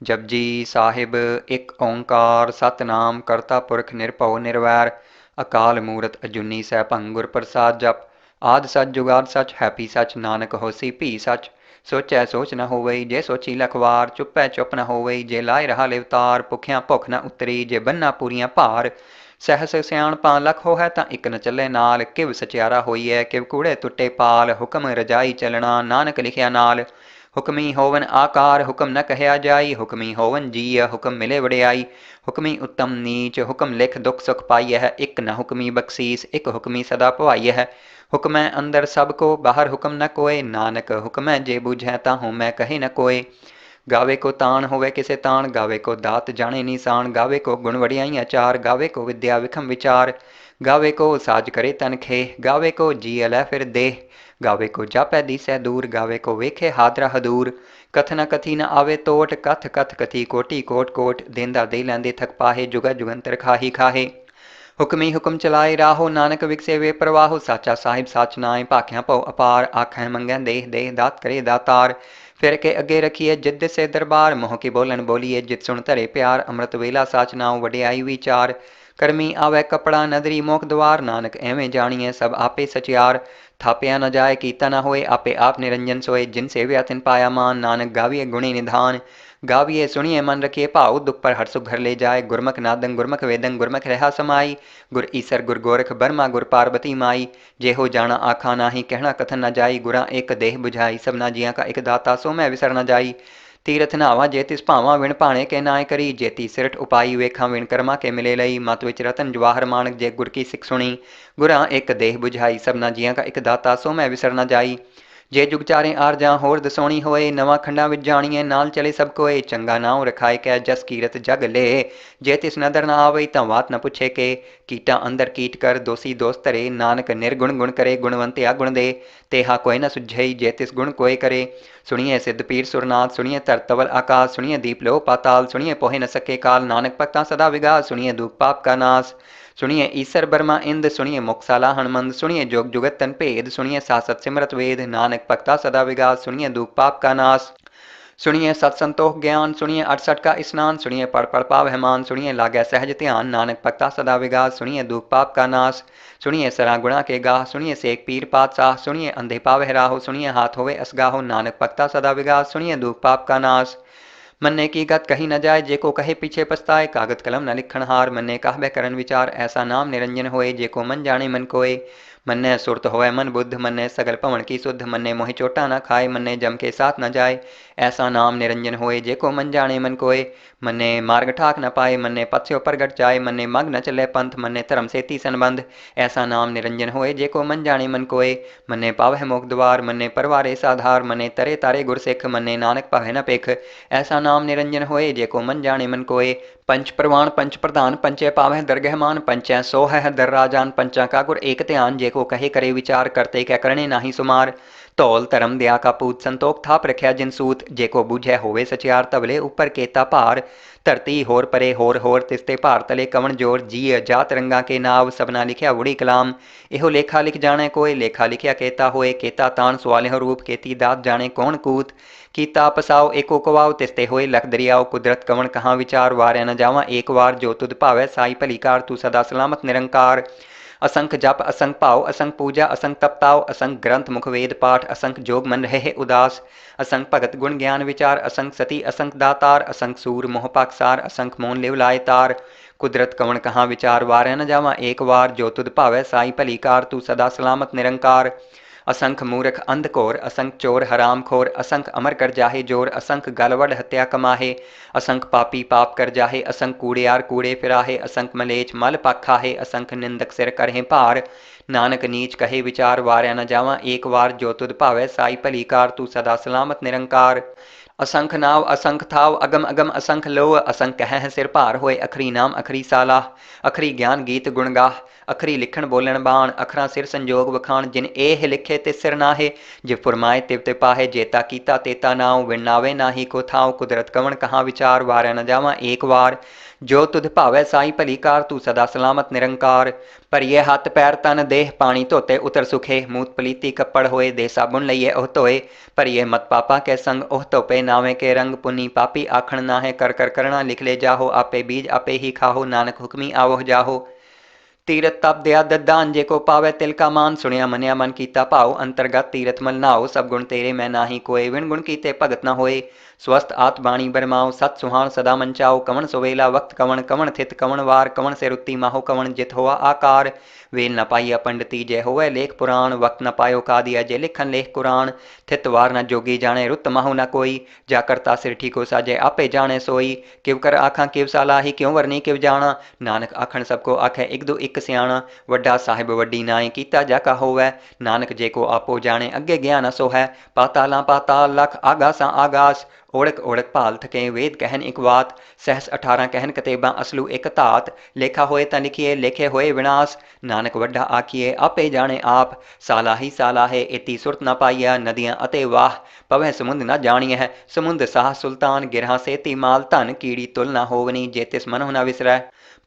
जपजी साहिब एक ओंकार सतनाम करता पुरख निरभਉ निरवैर अकाल मूरत अजूनी सैभं गुर प्रसाद जप आद सच जुगाद सच हैपी सच नानक होसी भी सच सोचै सोच न होवई जे सोची लखवार चुपै चुप न होवई जे लाए रहा लिवतार भुखिया भुख न उतरी जे बन्ना पूरियां भार सहस सियाणपा लख होहै तां इक न ਚੱਲੇ ਨਾਲ ਕਿਵ ਸਚਿਆਰਾ ਹੋਈਐ ਕਿਵ ਕੂੜੇ ਟੁੱਟੇ ਪਾਲ ਹੁਕਮ ਰਜਾਈ ਚੱਲਣਾ ਨਾਨਕ ਲਿਖਿਆ ਨਾਲ हुक्मी होवन आकार हुक्म न कहया जाई हुक्मी होवन जीय हुक्म मिले वड़ियाई हुक्मी उत्तम नीच हुक्म लिख दुख सुख पाई है एक न हुक्मी बख्शीस एक हुक्मी सदा भवाई है हुक्मै अंदर सब को बाहर हुक्म न कोय नानक हुक्मै जे बुझै ताहू मैं कहे न कोय गावे को तान होवे किसे तान गावे को दात जाने निशान गावे को गुण वड़ियाई अचार गावे को विद्या विखम विचार गावे को साज करे तन खे गावे को जी अलै फिर देह गावे को जापै दिसै दूर गावे को वेखे हादरा हदूर कथ न कथी न आवे तोट कथ कथ कथी कोटि कोट कोट देंदा दे लैंदे थक पाहे जुगा जुगंतर खाही खाहे हुक्मी हुक्म चलाए राहो नानक विकसे वे प्रवाहो साचा साहिब साच नाए भाख्या पौ अपार आखें मंगै देह देह दात करे दातार फिर के अगे रखिए जिद से दरबार मोह की बोलन बोलिए जित सुन धरे प्यार अमृत वेला साच नाओ वडियाई विचार करमी आवे कपड़ा नदरी मोख द्वार नानक एवें जानिए सब आपे सचियार थापिया न जाए कीता न होए आपे आप निरंजन सोए जिन सेव्या तिन पाया मान नानक गाविए गुणी निधान गाविए सुनिए मन रखिए भाव दुख पर हर सुख घर ले जाए गुरमुख नादंग गुरमुख वेदंग गुरमुख रहा समाई गुर ईसर गुर गोरख बर्मा गुर पार्वती माई जेहो जाना आखा नाही कहना कथन न जाई गुरा एक देह बुझाई सबना जिया का एक दाता सो मैं विसर न जाई तीरथ नावा जे तिस भावा विण भाणे के नाय करी जेती सिरठ उपाई वेखा विण कर्मा के मिले लई मत विच रतन जवाहर मानक जे गुर की सिख सुनी गुरा एक देह बुझाई सबना जिया का एक दाता सो मैं विसर न जाई जे जुग चारे आर जा होर दसोणी होए नवा खंडा विच जाणीए नाल चले सब कोए चंगा नाव रखाए कै जस कीरत जग ले जे तिस नदर न आवई तां वात न पुछे के कीटा अंदर कीट कर दोषी दोष धरे नानक निर्गुण गुण करे गुणवंत या गुण दे तेहा कोई न सुझई जे तिस गुण कोय करे सुनिए सिद्ध पीर सुरनाथ सुनिए तरतवल आकाश सुनिए दीप लो पाताल सुनिए पोहे न सके काल नानक भक्ता सदा विगास सुनिए दुख पाप का नाश सुनिए ईसर बर्मा इंद सुनिए मुक्साला हनुमंद सुनिए जोग जुगत तन भेद सुनिए सासत सिमरत वेद नानक भक्ता सदा विगास सुनिए दुख पाप का नाश सुनिए सत्संतोख ज्ञान सुनिए 68 का स्नान सुनिए पढ़ पढ़ पावहमान सुनिए लागै सहज ध्यान नानक भक्ता सदा विगास सुनिए दुख पाप का नाश सुनिए सरा गुणा के गाह सुनिए सेक पीर पातशाह सुनिए अंधे पावह राहो सुनिए हाथ होवे असगाहो नानक भक्ता सदा विगास सुनिए दुख पाप का नाश मन्ने की गत कही न जाए जे को कहे पीछे पछताए कागत कलम न लिखण हार मन्ने कहबे करन विचार ऐसा नाम निरंजन होए जे को मन जाने मन कोय मन्ने सुरत होए मन बुद्ध मन्ने सगल पवन की शुद्ध मन्ने मोहि चोटा न खाए मन्ने जम के साथ न जाए ऐसा नाम निरंजन होए जे को मन जाने मन कोय मन्ने मार्ग ठाक न पाए मन्ने पथ्यो प्रगट जाए मन्ने मग न चले पंथ मन्ने धर्म सेती संबंध ऐसा नाम निरंजन होए जे को मन जाने मन कोय मन्ने पावह मोख द्वार मन्ने परवारे साधार मन्ने तरे तारे गुर सिख मन्ने नानक पावह न पेख ऐसा नाम निरंजन होए जे को मन जाने मन कोय पंच प्रवाण पंच प्रधान पंचे पावह दरगहमान पंचै सो है दर राजान पंचा का गुर एक ध्यान जे को कहे करे विचार करते क्या करने नाही सुमार धौल धर्म दया का पूत संतोख थाप रख्या जिन सूत जे को बुझै होवे सचियार तबले ऊपर केता भार धरती होर परे होर तिस्ते भार तले कवन जोर जीय जात रंगा के नाव सबना लिखिया उड़ी कलाम एहो लेखा लिख जाने कोय लेखा लिखिया केता होए केता तान सवाले रूप केती दात जाने कौन कूत कीता पसाओ एको कवाओ तिस्ते होए लख दरियाओ कुदरत कवन कहाँ विचार वार्या न जावा एक वार जो तुद भावै साई भलीकार तू सदा सलामत निरंकार असंख जप असंख भाव असंख पूजा असंख तपताव असंख ग्रंथ मुख वेद पाठ असंख जोग मन रहे उदास असंख भगत गुण ज्ञान विचार असंख सती असंख दातार असंख सूर मोह पाकसार असंख मोन लिव लाए तार कुदरत कवन कहाँ विचार वार्या न जावा एक वार जो तुद भावै साई भलीकार तू सदा सलामत निरंकार असंख मूर्ख अंध घोर असंख चोर हराम खोर असंख अमर कर जाहे जोर असंख गलवड हत्या कमाहे असंख पापी पाप कर जाहे असंख कूड़ियार कूड़े फिराहे असंख मलेच मल पाखाहे असंख निंदक सिर करहे भार नानक नीच कहे विचार वार्या न जावा एक वार जो तुद भावै साई भलीकार तू सदा सलामत निरंकार असंख नाव असंख थाव अगम अगम असंख लोह असंख कह सिर भार होए अखरी नाम अखरी सालाह अखरी ज्ञान गीत गुणगाह अखरी लिखण बोलण बाण अखरा सिर संजोग वखाण जिन एह लिखे ते सिर नाहे जिव फुरमाए तिव ते पाहे जेता कीता तेता नाव विनावे नाही को थाव कुदरत कवन कहाँ विचार वार्या न जावा एक वार जो तुध भावै साई भलीकार तू सदा सलामत निरंकार ਭਰੀਏ ਹੱਥ ਪੈਰ ਤਨ ਦੇਹ ਪਾਣੀ ਧੋਤੇ ਉਤਰ ਸੁਖੇ। ਮੂਤ ਪਲੀਤੀ ਕੱਪੜ ਹੋਏ ਦੇ ਸਾਬੁਨ ਲਈਏ ਉਹ ਧੋਏ। ਭਰੀਏ ਮਤ ਪਾਪਾ ਕੇ ਸੰਗ ਉਹ ਧੋਪੇ ਨਾਵੇਂ ਕੇ ਰੰਗ। ਪੁਨੀ ਪਾਪੀ ਆਖਣ ਨਾਹੇ ਕਰ ਕਰ ਕਰਣਾ ਲਿਖ ਲੈ ਜਾਹੋ। ਆਪੇ ਬੀਜ ਆਪੇ ਹੀ ਖਾਹੋ ਨਾਨਕ ਹੁਕਮੀ ਆਵੋ ਜਾਹੋ। ਤੀਰਥ ਤਪ ਦਿਆ ਦਦਾਨ ਜੇ ਕੋ ਪਾਵੈ ਤਿਲ ਕਾ ਮਾਨ। ਸੁਣਿਆ ਮੰਨਿਆ ਮਨ ਕੀਤਾ ਭਾਉ ਅੰਤਰਗਤ ਤੀਰਥ ਮਲ ਨਾਉ। ਸਭ ਗੁਣ ਤੇਰੇ ਮੈਂ ਨਾਹੀ ਕੋਏ ਵਿਣ ਗੁਣ ਕੀਤੇ ਭਗਤ ਨਾ ਹੋਏ। स्वस्थ आत बाणी बरमाओ सत सुहान सदा मंचाओ। कवन सुवेला वक्त कवन कवन थित कवन वार। कवन से रुत्ती माहो कवन जित होआ आकार। वेल न पाइया पंडिती जय होवे लेख पुराण। वक्त न पायो कादिया जय लिखन लेख कुरान। थित वार न जोगी जाने रुत माहो न कोई। जा करता सिर ठीको साजे आपे जाने सोई। किव कर आखा किव सालाही क्यों वरनी किव जाना। नानक आखन सबको आखे एक दो एक सियाणा। वड्डा साहिब वड्डी नाई कीता जाका होवै। नानक जे को आपो जाने अगे गया न सो है। पाताला पाताल लख आगासा आगास। ओढ़क ओढ़क भाल थके वेद कहन एक बात। सहस 18 कहन कतेबा असलू एक धात। लेखा होए तां लिखिए लेखे होए विनाश। नानक वड्डा आखिए आपे जाने आप। सालाही सालाहे इति सुरत न पाइया। नदियां अते वाह पवै समुंद न जानिए है। समुंद साह सुल्तान गिरहा सेती माल धन। कीड़ी तुल न होवनी जे तिस मनो न विसरै।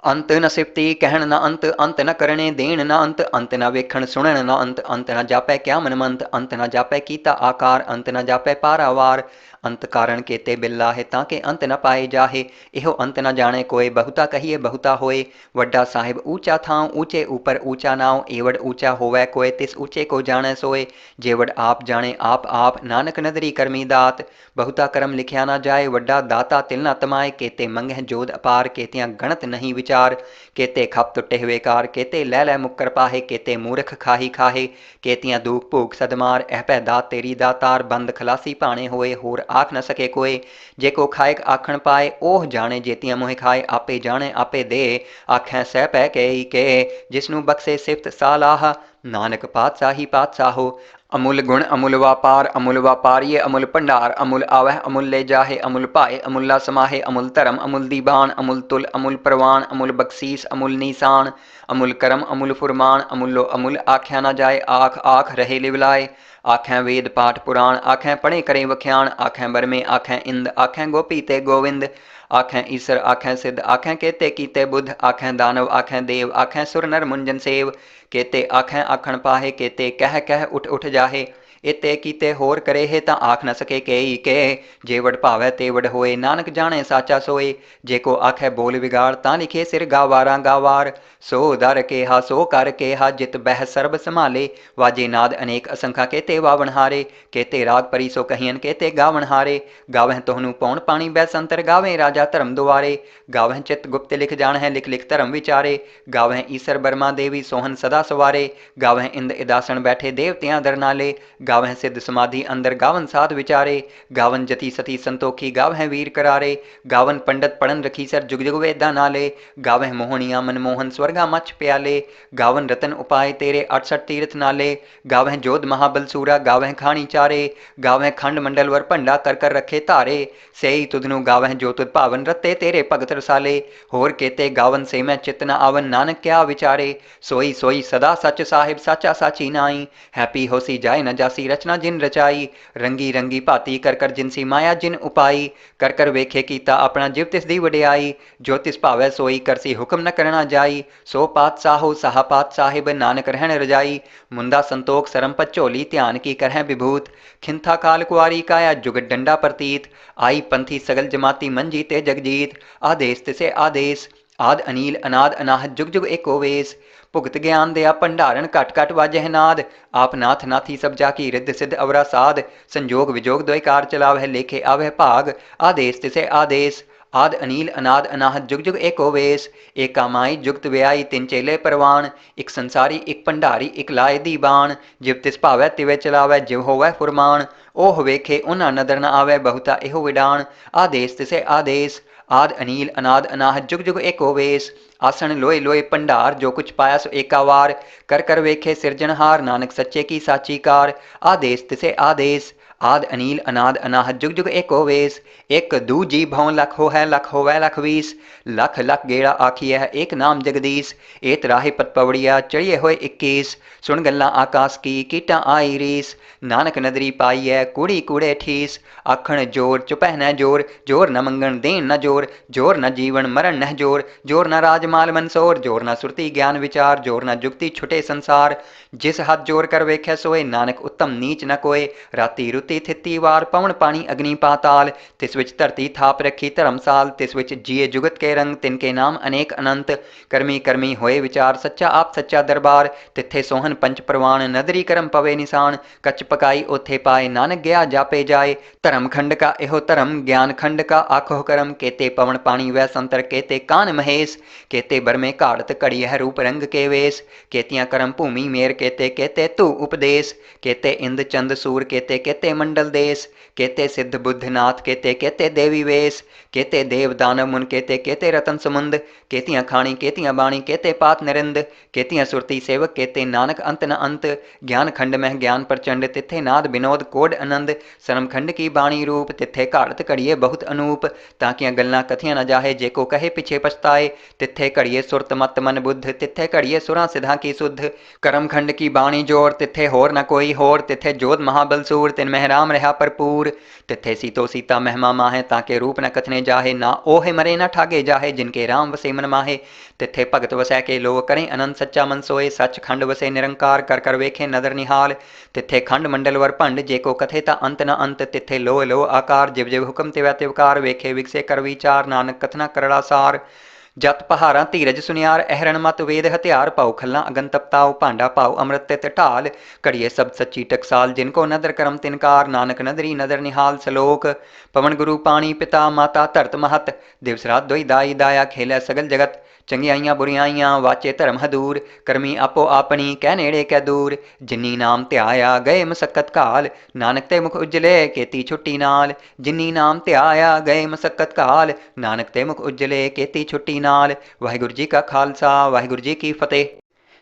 अंत न सिफती कहण न अंत। अंत न करने देण न अंत। अंत न वेखण सुणन न अंत। अंत न जापै क्या मनमंत। अंत न जापै कीता आकार। अंत न जापै पारावार। अंत कारण केते बिल्लाहे ताके अंत न पाए जाहे। इहो अंत न जाने कोय बहुता कहिए बहुता होए। वड्डा साहिब ऊंचा थाव ऊंचे ऊपर ऊंचा नाव। एवड ऊंचा होवै कोय तिस ऊंचे को जाने सोए। जेवड आप जाने आप नानक नदरी करमी दात। बहुता करम लिखिया न जाए वड्डा दाता तिल न तमाए। केते मंगह जोध अपार केतियां गणत नहीं विचार। केते खप तुटे हुए कार केते लै लै मुक्कर पाहे। केते मूर्ख खाही खाहे केतियां दूक भूख सदमार। एह पै दात तेरी दातार बंद खलासी पाने होए। होर आख न सके कोय जे को खाएक आखण पाए। ओह जाने जेतियां मोह खाए आपे जाने आपे दे। आखें सह पै के जिसनू बख्शे सिफत सालाह। नानक पातशाही पातशाहो। अमुल गुण अमुल व्यापारिये अमुल भंडार। अमुल आवह अमुल ले जाहे अमुल पाए अमुल्ला समाहे। अमुल धर्म अमुल दीबान अमुल तुल अमुल परवान। अमुल बख्शीस अमुल नीसान अमुल करम अमुल फुरमान। अमुलो अमुल आख्या न जाए आख आख रहे लिवलाए। आखें वेद पाठ पुराण आखें पढ़े करें वख्याण। आखें बरमे आखें इंद आखें गोपी ते गोविंद। आखें ईसर आखें सिद्ध आखें केते कीते बुद्ध। आखें दानव आखें देव आखें सुर नर मुंजन सेव। केते आखें आखण पाहे केते कह कह उठ उठ जाहे। इते कीते होर करे है तां आख न सके के जेवड भावै तेवड होए। नानक जाने साचा सोए। जे को आखे बोल विगाड़ तां लिखे सिर गावारा गावार। सो दर केहा सो कर केहा जित बह सर्ब संभाले। वाजे नाद अनेक असंखा केते वावन हारे। केते राग परी सो कहियन केते गावन हारे। गावह तोहनु पौन पानी बैसंतर गावें राजा धर्म दुआरे। गावह चित गुप्त लिख जान है लिख लिख धर्म विचारे। गावह ईसर बर्मा देवी सोहन सदा सवारे। गावह इंद इदासन बैठे देवतियां दर नाले। गावह सिद्ध समाधि अंदर गावन साध विचारे। गावन जति सती संतोखी गावह वीर करारे। गावन पंडित पढ़न रखी सर जुग जुग वेदा नाले। गावह मोहनिया मनमोहन स्वर्गा मच प्याले। गावन रतन उपाय तेरे 68 तीर्थ नाले। गावह जोध महाबल सूरा गावह खानी चारे। गावह खंड मंडल वर भंडा कर कर रखे धारे। सेई तुधनु गावह जो तुध भावन रते तेरे भगत रसाले। होर केते गावन से मैं चित न आवन नानक क्या विचारे। सोई सोई सदा सच साहिब साचा साची नाई। हैप्पी होसी जाए न जासी रचना जिन रचाई। रंगी रंगी भाती कर कर जिनसी माया जिन उपाई। कर कर वेखे कीता अपना जिव तिस दी वडियाई। जो तिस भावै सोई करसी हुक्म न करना जाई। सो पात साहो साहा पात साहिब नानक रहन रजाई। मुंदा संतोख सरम पचोली ध्यान की करह विभूत। खिंथा काल कुआरी काया जुगत डंडा प्रतीत। आई पंथी सगल जमाती मंजी ते जगजीत। आदेश तिसे आदेश आद अनील अनाद अनाहत जुग जुग एको वेश। भुगत ज्ञान दया भंडारण घट घट वाजह नाद। आप नाथ नाथी सब जाकी रिद्ध सिद्ध अवरा साध। संजोग विजोग द्वय कार चलावह लेखे आवह भाग। आदेश तिसे आदेश आद अनील अनाद अनाहत जुग जुग एको वेश। एका माई जुगत व्याई तिन चेले परवान। एक संसारी एक भंडारी एक लाए दीबान। जिव तिस भावै तिवे चलावै जिव होवै फुरमान। ओह वेखे उन्हा नदर न आवै बहुता एहो विडान। आदेश तिसे आदेश आद अनील अनाद अनाहत जुग जुग एको वेश। आसन लोए लोए भंडार जो कुछ पाया सो एकावार। कर कर वेखे सिरजनहार नानक सच्चे की साची कार। आदेश तिसे आदेश आद अनील अनाद अनाहत जुग जुग एको वेस। एक दू जी भवन लख हो है लख होवै लख वीस। लख लख गेड़ा आखिए है एक नाम जगदीश। एत राहे पत पवड़िया चढ़िए होए 21। सुन गल्ला आकाश की कीटा आई रीस। नानक नदरी पाई है कूड़ी कूड़े ठीस। आखण जोर चुपह न जोर जोर न मंगण देन न जोर। जोर न जीवन मरण न जोर। जोर न राजमाल मनसोर जोर न सुरती ज्ञान विचार। जोर न जुगती छुटे संसार। जिस हाथ जोर कर वेख्या सोए नानक उत्तम नीच न कोय। राती रुती थिती वार पवन पानी अग्नि पाताल। तिस विच धरती थाप रखी धर्मसाल। तिस विच जिए जुगत के रंग तिनके नाम अनेक अनंत। करमी करमी होए विचार सच्चा आप सच्चा दरबार। तिथे सोहन पंच प्रवाण नदरी करम पवे निशान। कच पकाई ओथे पाए नानक गया जापे जाए। धर्म खंड का एहो धर्म ज्ञान खंड का आखो करम। केते पवन पानी वै संतर केते कान महेश। केते बर में घाड़त घड़ी है रूप रंग के वेश। केतियां करम भूमि मेर केते केते तू उपदेश। केते इंद चंद सूर केते केते मंडल देश। केते सिद्ध बुद्धनाथ केते केते देवी वेश। केते देव दानव मुन केते केते रतन समुंद। केतियां खाणी केतियां बाणी केते पात निरिंद। केतियां सुरती सेवक केते नानक अंत न अंत। ज्ञान खंड मह ज्ञान प्रचंड तिथे नाद विनोद कोड आनंद। सरम खंड की बाणी रूप तिथे घाड़त घड़िए बहुत अनूप। ताकियां गल्लां कथियां न जाहे जेको कहे पिछे पछताए। तिथे घड़िए सुरत मत मन बुद्ध तिथे घड़िए सुरा सिधा की सुध। करम खंड की बाणी जोर तिथे होर न कोई होर। तिथे जोध महाबल सूर तिन मह राम रहा भरपूर। तिथे सीतो सीता महिमा माहे ताके रूप न कथने जाहे। ना ओहे मरे न ठागे जाहे जिनके राम वसे मन माहे। तिथे भगत वसै के लोग करें अनंत सच्चा मन सोए। सच खंड वसे निरंकार कर कर वेखे नदर निहाल। तिथे खंड मंडल वर भंड जेको कथे ता अंत न अंत। तिथे लोह लोह आकार जिव जिव हुक्म तिवै तिवकार। वेखे विकसे कर विचार नानक कथना करड़ा सार। जत पहारा धीरज सुनियार अहरण मत वेद हथियार। पाओ खल्ला अगन तपताओ भांडा पाओ अमृत तित ढाल। घड़िए शब्द सच्ची टकसाल जिनको नदर करम तिनकार। नानक नदरी नदर निहाल सलोक। पवन गुरु पानी पिता माता धरत महत। दिवस रात दोई दाई दाया खेलै सगल जगत। चंगियाइयां बुरियाइयां वाचे धर्म हदूर। करमी आपो आपनी कह नेड़े कै दूर। जिन्नी नाम ध्याया गए मसक्कत काल। नानक ते मुख उजले केती छुट्टी नाल। जिन्नी नाम ध्याया गए मसक्कत काल। नानक ते मुख उजले केती छुट्टी नाल। वाहिगुरू जी का खालसा वाहिगुरू जी की फतेह।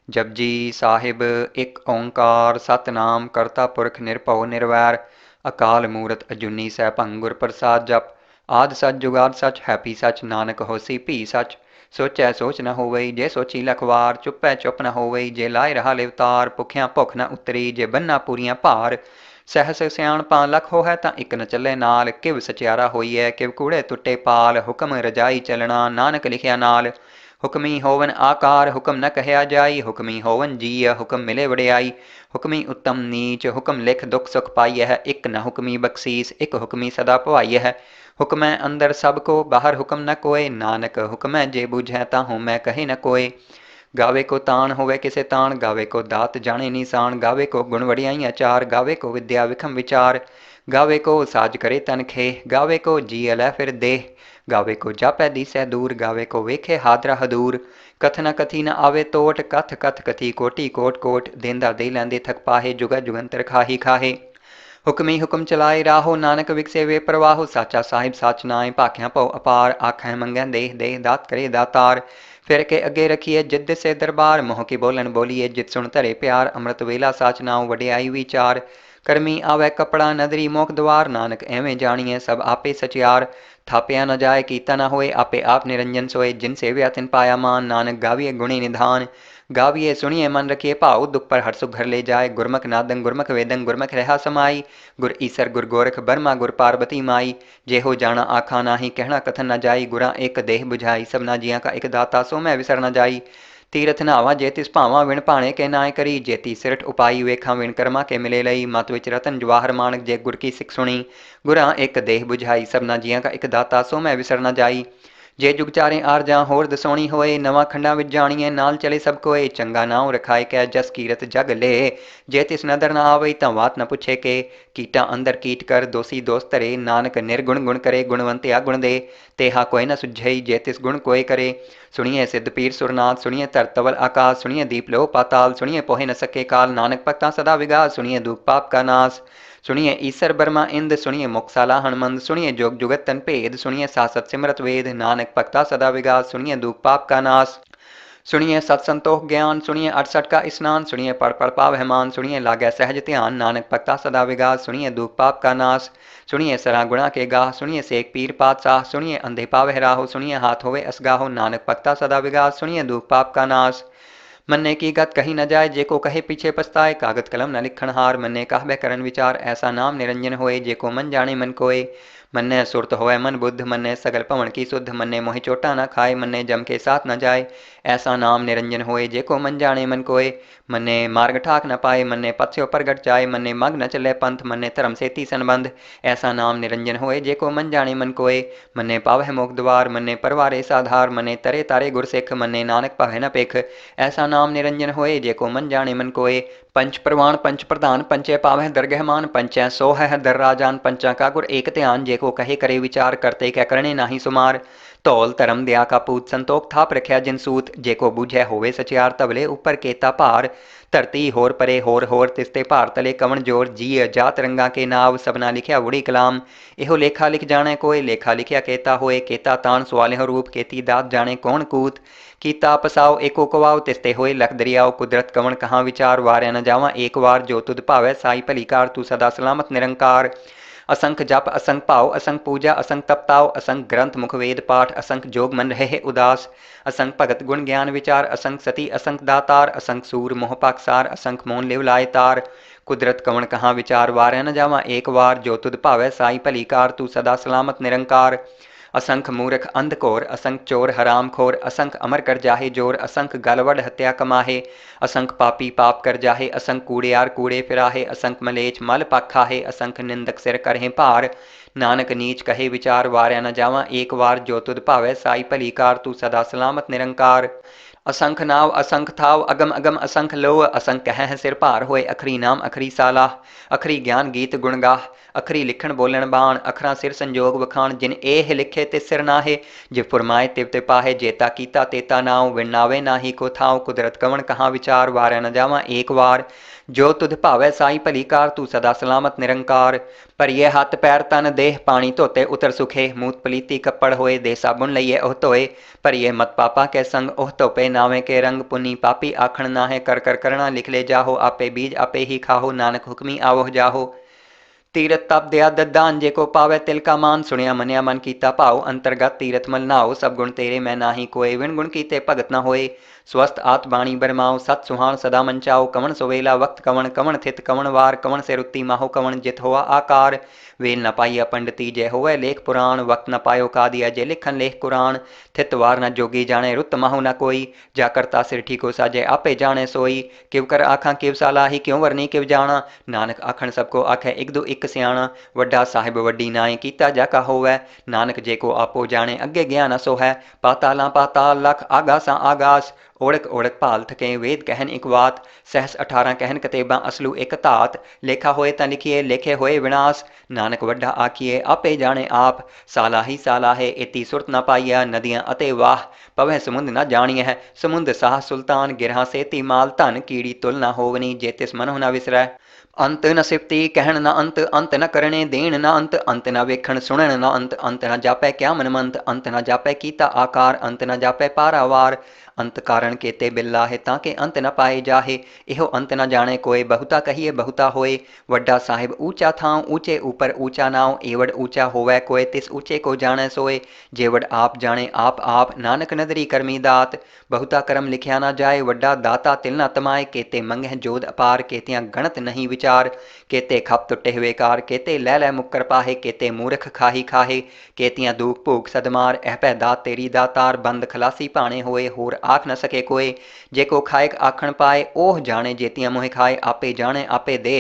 जपजी ਸਾਹਿਬ ਇੱਕ ਓੰਕਾਰ ਸਤਨਾਮ ਕਰਤਾ ਪੁਰਖ ਨਿਰਭਉ ਨਿਰਵੈਰ ਅਕਾਲ ਮੂਰਤ ਅਜੂਨੀ ਸੈਭੰ ਗੁਰ ਪ੍ਰਸਾਦ ਜਪ ਆਦਿ ਸਚ ਜੁਗਾਦ ਸਚ ਹੈਪੀ ਸਚ ਨਾਨਕ ਹੋਸੀ ਭੀ ਸਚ ਸੋਚੈ ਸੋਚ ਨ ਹੋਵਈ ਜੇ ਸੋਚੀ ਲਖਵਾਰ ਚੁੱਪੈ ਚੁੱਪ ਨ ਹੋਵਈ ਜੇ ਲਾਇ ਰਹਾ ਲਿਵਤਾਰ ਭੁਖਿਆ ਭੁਖ ਨ ਉਤਰੀ ਜੇ ਬੰਨਾ ਪੂਰੀਆਂ ਭਾਰ ਸਹਿਸ ਸਿਆਣਪਾਂ ਲਖ ਹੋਇ ਤਾਂ ਇੱਕ ਨ ਚੱਲੇ ਨਾਲ ਕਿਵ ਸਚਿਆਰਾ ਹੋਈਐ ਕਿਵ ਕੂੜੇ ਟੁੱਟੇ ਪਾਲ ਹੁਕਮ ਰਜਾਈ ਚੱਲਣਾ ਨਾਨਕ ਲਿਖਿਆ ਨਾਲ हुक्मी होवन आकार हुक्म न कहया जाई हुक्मी होवन जीय हुक्म मिले वड़ियाई हुक्मी उत्तम नीच हुक्म लिख दुख सुख पाई है एक न हुक्मी बख्शीस एक हुक्मी सदा पवाई है हुक्मै अंदर सब को बाहर हुक्म न कोय नानक हुक्मै जे बुझै ताहू मैं कहे न कोय गावे को तान होवे किसे तान गावे को दात जाने निशान गावे को गुण वड़ियाई अचार गावे को विद्या विखम विचार गावे को साज करे तन खे गावे को जी अलै फिर देह गावे को जापै दिसै दूर गावे को वेखे हादरा हदूर कथ न कथी न आवे तोट कथ कथ कथी कोटि कोट कोट देंदा दे लैंदे थक पाहे जुगा जुगंतर खाही खाहे हुक्मी हुक्म चलाए राहो नानक विकसे वे प्रवाहो साचा साहिब साच नाए भाख्या पौ अपार आखै मंगै देह देह दात करे दातार फिर के अगे रखिए जिद से दरबार मोह की बोलन बोलिए जित सुन धरे प्यार अमृत वेला साच नाओ वडियाई विचार करमी आवे कपड़ा नदरी मोख द्वार नानक एवें जानिए सब आपे सचियार थापिया न जाए कीता न होए आपे आप निरंजन सोए जिन सेव्या तिन पाया मान नानक गाविए गुणी निधान गाविए सुनिए मन रखिए भाव दुख पर हर सुख घर ले जाए गुरमुख नादंग गुरमुख वेदंग गुरमुख रहा समाई गुर ईसर गुर गोरख बर्मा गुर पार्वती माई जेहो जाना आखा नाही कहना कथन न जाई गुरा एक देह बुझाई सबना जिया का एक दाता सो मैं विसर न जाई तीरथ नावा जे तिस भावा विण भाणे के नाय करी जेती सिरठ उपाई वेखा विण कर्मा के मिले लई मत विच रतन जवाहर मानक जे गुर की सिख सुनी गुरा एक देह बुझाई सबना जिया का एक दाता सो मैं विसर न जाई जे जुग चारे आर जा होर दसोणी होए नवा खंडा विच जाणीए नाल चले सब कोए चंगा नाव रखाए कै जस कीरत जग ले जे तिस नदर न आवई तां वात न पुछे के कीटा अंदर कीट कर दोषी दोष धरे नानक निर्गुण गुण करे गुणवंत्या गुण दे तेहा कोई न सुझई जे तिस गुण कोय करे सुनिए सिद्ध पीर सुरनाथ सुनिए धरतवल आकाश सुनिए दीप लो पाताल सुनिए पोहे न सके काल नानक भक्ता सदा विगास सुनिए दुख पाप का नाश सुनिए ईसर बर्मा इंद सुनिए मुक्साला हनुमंद सुनिए जोग जुगत तन भेद सुनिए सासत सिमरत वेद नानक भक्ता सदा विगास सुनिए दुख पाप का नाश सुनिए सत संतोख ज्ञान, सुनिए 68 का स्नान, सुनिए पढ़ पढ़ पावह मान, सुनिए लागै सहज ध्यान, नानक भक्ता सदा विगास, सुनिए दुख पाप का नाश, सुनिए सरा गुणा के गाह, सुनिए सेक पीर पातशाह, सुनिए अंधे पावह राहो, सुनिए हाथ होवे असगाहो, नानक भक्ता सदा विगास, सुनिए दुख पाप का नाश। मन्ने की गत कही न जाए, जेको कहे पीछे पछताए, कागत कलम न लिखण हार, मन्ने कहबे करन विचार, ऐसा नाम निरंजन होए, जेको मन जाने मन कोय। मन्ने सुरत होए मन बुद्ध, मन्ने सगल पवन की शुद्ध, मन्ने मोहि चोटा न खाए, मन्ने जम के साथ न जाए, ऐसा नाम निरंजन होए, जेको मन जाने मन कोय। मन्ने मार्ग ठाक न पाए, मन्ने पथ से प्रगट जाए, मन्ने मग न चले पंथ, मन्ने धर्म से ती संबंध, ऐसा नाम निरंजन होए, जेको मन जाने मन कोय। मन्ने पावह मोक्ष द्वार, मन्ने परवारे साधार, मन्ने तरे तारे गुर सिख, मन्ने नानक पावह न पेख, ऐसा नाम निरंजन होए, जेको मन जाने मन कोय। पंच प्रवाण पंच प्रधान, पंचे पावह दरगह मान, पंचै सो है दर राजान, पंचा का गुर एक ध्यान, जेको कहे करे विचार, करते कै करने नाही सुमार। धौल धर्म दया का पूत, संतोख थाप रख्या जिन सूत, जेको बूझै होवे सचियार, तबले ऊपर केता भार। धरती होर परे होर तिस्ते भार तले कवन जोर, जीय जात रंगा के नाव, सबना लिखिया वुड़ी कलाम। एहो लेखा लिख जाने कोय, लेखा लिखिया केता होए, केता तान सवालिहो रूप, केती दात जाने कौन कूत। कीता पसाओ एको कवाओ, तिस्ते होए लख दरियाओ, कुदरत कवन कहाँ विचार, वार्या न जावा एक वार, जो तुद भावै साई भली कार, तू सदा सलामत निरंकार। असंख जप असंख पाओ, असंख पूजा असंख तपताओ, असंख ग्रंथ मुख वेद पाठ, असंख जोग मन रहे उदास, असंख भगत गुण ज्ञान विचार, असंख सती असंख दातार, असंख सूर मोह पाकसार, असंख मोन लिव लाए तार। कुदरत कवन कहाँ विचार, वार्या न जावा एक वार, जो तुद भावै साई भली कार, तू सदा सलामत निरंकार। असंख मूर्ख अंधकोर, असंख चोर हराम खोर, असंख अमर कर जाहे जोर, असंख गलवड हत्या कमाहे, असंख पापी पाप कर जाहे, असंख कूड़ियार कूड़े फिराहे, असंख मलेच मल पाखाहे, असंख निंदक सिर करहे भार। नानक नीच कहे विचार, वार्या न जावा एक वार, जो तुद भावै साई भली कार, तू सदा सलामत निरंकार। असंख नाव असंख थाव, अगम अगम असंख लोह, असंख कह सिर भार होए, अखरी नाम अखरी सालाह, अखरी ज्ञान गीत गुण गाह, अखरी लिखण बोलण बाण, अखरा सिर संजोग वखाण, जिन एह लिखे तिस सिर नाहे, जिव फुरमाए तिव ते पाहे, जेता कीता तेता नाव, विनावे नाही को थाव, कुदरत कवन कहाँ विचार, वार्या न जावा एक वार, जो तुध भावै साई भली कार, तू सदा सलामत निरंकार। पर ये हथ पैर तन देह, पानी धोते उतर सुखे, मूत पलीती कपड़ होए, दे साबुन लइए ओह धोए, पर ये मत पापा के संग, ओह धोपे नावे के रंग, पुनी पापी आखण नाहे, कर कर करना लिख ले जाहो, आपे बीज आपे ही खाहो, नानक हुक्मी आवह जाहो। तीरथ तप दया ददान, जेको पावै तिल का मान, सुनिया मनिया मन कीता भाव, अंतर्गत तीरथ मल नाओ, सब गुण तेरे मैं नाही कोय, विण गुण कीते भगत न होए। स्वस्थ आत बाणी बरमाओ, सत सुहान सदा मंचाओ, कवन सुवेला वक्त कवन, कवन थित कवन वार, कवन से रुत्ती माहो कवन जित होआ आकार। वेल न पाइया पंडिती जय होवै लेख पुराण, वक्त न पायो का दिया जय लिखन लेख कुरान। थित वार न जोगी जाने, रुत माहो न कोई, जा करता सिर ठीको साजे आपे जाने सोई। किव कर आखा किव सालाही, क्यों वरनी किव जाना, नानक आखण सबको आखै इक दो इक सियाणा। वड्डा साहिब वड्डी नाई कीता जाका होवै, नानक जेको आपो जाने अगे ज्ञान असो है। पाताला पाताल लख आगासा आगास, ओड़क ओड़क भाल थके वेद कहन इक वात। सहस 18 कहन कतेबां असलू एक धात, लेखा होए तां लिखिए लेखे होए विनाश। नानक वड्डा आखिए आपे जाने आप, सालाही सालाहे एती सुरत न पाइया। नदियां अते वाह पवह समुंद न जानिए, समुंद साह सुल्तान गिरहा सेती माल धन। कीड़ी तुल न होवनी जे तिस मनों न विसरै, अंत न सिफती कहण न अंत, अंत न करने देण न अंत, अंत न वेखण सुणन न अंत, अंत न जापै क्या मनमंत, अंत न जापै कीता आकार, अंत न जापै पारावार। अंत कारण केते बिल्लाहे ताके अंत न पाए जाहे, इहो अंत न जाने कोय। बहुता कहिए बहुता होए, वड्डा साहिब ऊंचा थां ऊंचे ऊपर ऊंचा नाव। एवड ऊंचा होवै कोय तिस ऊंचे को जाने सोए, जेवड आप जाने आप नानक नदरी करमी दात। बहुता कर्म लिखिया न जाए, वड्डा दाता तिल न तमाए। केते मंगह जोध अपार, केतियां गणत नहीं विचार। केते खप टुटे हुए कार, केते लै लै मुक्कर पाहे। केते मूर्ख खाही खाहे, केतियां दूक भूख सदमार। एह पै दात तेरी दातार, बंद खलासी भाणे होए। होर आख न सके कोय, जेको खाएक आखण पाए। ओह जाने जेतियां मोह खाए, आपे जाने आपे दे।